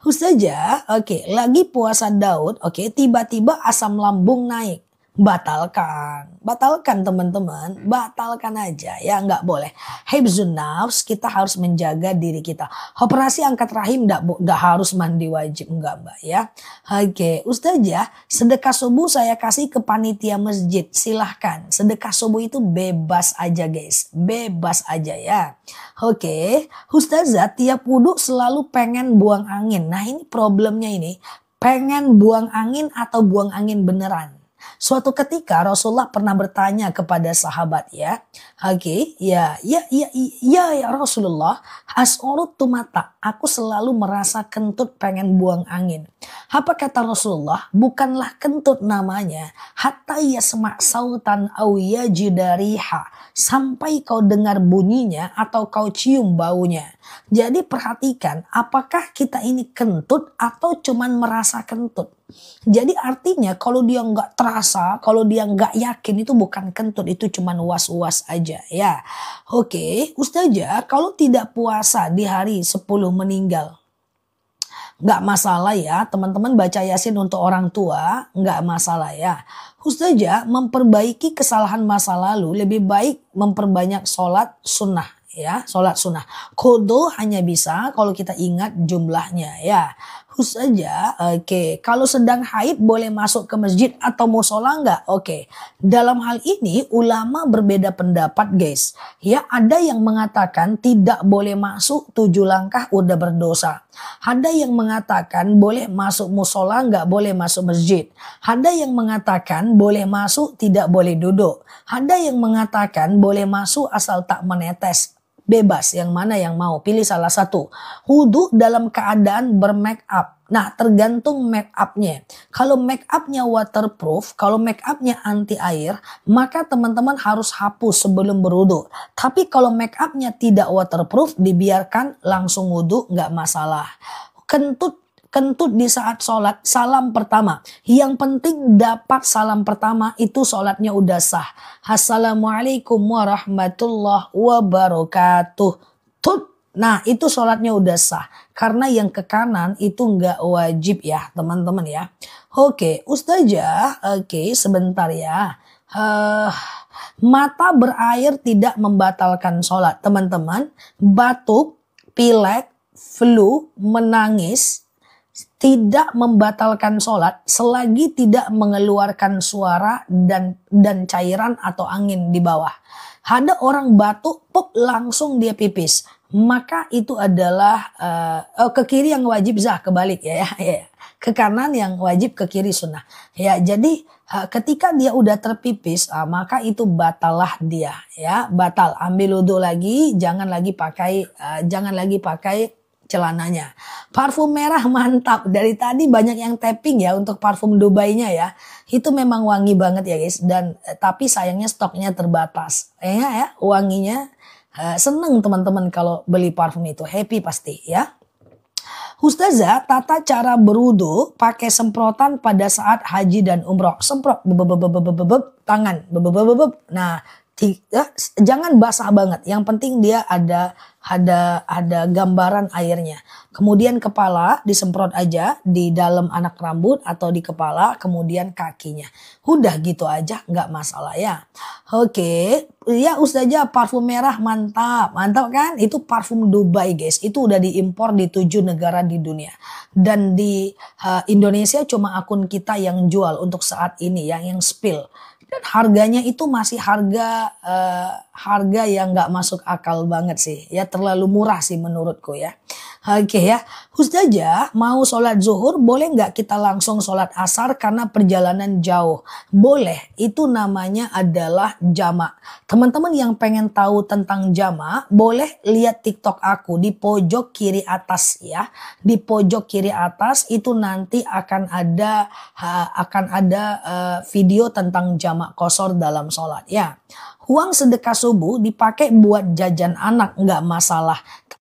Ustazah, oke, lagi puasa Daud, oke, tiba-tiba asam lambung naik. Batalkan teman-teman, batalkan aja ya, nggak boleh. Hifzun nafs, kita harus menjaga diri kita. Operasi angkat rahim nggak harus mandi wajib, enggak mbak ya. Oke, Ustazah, sedekah subuh saya kasih ke panitia masjid, silahkan. Sedekah subuh itu bebas aja guys, bebas aja ya. Oke, Ustazah tiap wudhu selalu pengen buang angin. Nah ini problemnya ini, pengen buang angin atau buang angin beneran. Suatu ketika Rasulullah pernah bertanya kepada sahabat ya. Oke, ya Rasulullah, as'urut tumata. Aku selalu merasa kentut pengen buang angin. Apa kata Rasulullah? Bukanlah kentut namanya. Hatta yasma' sautan aw yajidariha. Sampai kau dengar bunyinya atau kau cium baunya. Jadi perhatikan apakah kita ini kentut atau cuman merasa kentut. Jadi artinya kalau dia nggak terasa, kalau dia nggak yakin itu bukan kentut, itu cuman was-was aja ya. Oke, Ustazah kalau tidak puasa di hari 10 meninggal, nggak masalah ya teman-teman, baca yasin untuk orang tua nggak masalah ya. Ustazah memperbaiki kesalahan masa lalu lebih baik memperbanyak sholat sunnah ya, sholat sunnah. Qodho hanya bisa kalau kita ingat jumlahnya ya. Ustazah, oke. Kalau sedang haid boleh masuk ke masjid atau musola nggak? Oke. Dalam hal ini ulama berbeda pendapat guys. Ya, ada yang mengatakan tidak boleh masuk 7 langkah udah berdosa. Ada yang mengatakan boleh masuk musola, nggak boleh masuk masjid. Ada yang mengatakan boleh masuk, tidak boleh duduk. Ada yang mengatakan boleh masuk asal tak menetes. Bebas, yang mana yang mau, pilih salah satu. Wudhu dalam keadaan bermake up. Nah, tergantung make upnya. Kalau make upnya waterproof, kalau make upnya anti air, maka teman-teman harus hapus sebelum berwudhu. Tapi kalau make upnya tidak waterproof, dibiarkan langsung wudhu, nggak masalah. Kentut di saat sholat, salam pertama. Yang penting dapat salam pertama itu sholatnya udah sah. Assalamualaikum warahmatullahi wabarakatuh. Tut. Nah itu sholatnya udah sah. Karena yang ke kanan itu nggak wajib ya teman-teman ya. Oke, Ustazah, oke sebentar ya. Mata berair tidak membatalkan sholat. Teman-teman, batuk, pilek, flu, menangis, tidak membatalkan sholat selagi tidak mengeluarkan suara dan cairan atau angin di bawah. Ada orang batuk, pop langsung dia pipis. Maka itu adalah ke kiri yang wajib zah, kebalik ya. Ke kanan yang wajib, ke kiri sunnah. Ya, jadi ketika dia udah terpipis, maka itu batalah dia ya, batal. Ambil wudhu lagi, jangan lagi pakai celananya. Parfum merah mantap. Dari tadi banyak yang tapping ya untuk parfum Dubai-nya ya. Itu memang wangi banget ya guys. Dan tapi sayangnya stoknya terbatas. Ya, wanginya seneng teman-teman kalau beli parfum itu. Happy pasti ya. Ustazah, tata cara berwudu pakai semprotan pada saat haji dan umroh. Semprot tangan. Nah, jangan basah banget. Yang penting dia ada gambaran airnya. Kemudian kepala disemprot aja di dalam anak rambut atau di kepala, kemudian kakinya. Udah gitu aja, nggak masalah ya. Oke, ya Ustazah, parfum merah mantap. Mantap kan? Itu parfum Dubai guys. Itu udah diimpor di 7 negara di dunia. Dan di Indonesia cuma akun kita yang jual untuk saat ini yang spill. Dan harganya itu masih harga yang nggak masuk akal banget sih. Ya terlalu murah sih menurutku ya. Oke ya. Ustazah, mau sholat zuhur boleh nggak kita langsung sholat asar karena perjalanan jauh? Boleh. Itu namanya adalah jamak. Teman-teman yang pengen tahu tentang jamak, boleh lihat TikTok aku di pojok kiri atas ya. Di pojok kiri atas itu nanti akan ada video tentang jamak qashar dalam sholat ya. Uang sedekah subuh dipakai buat jajan anak nggak masalah.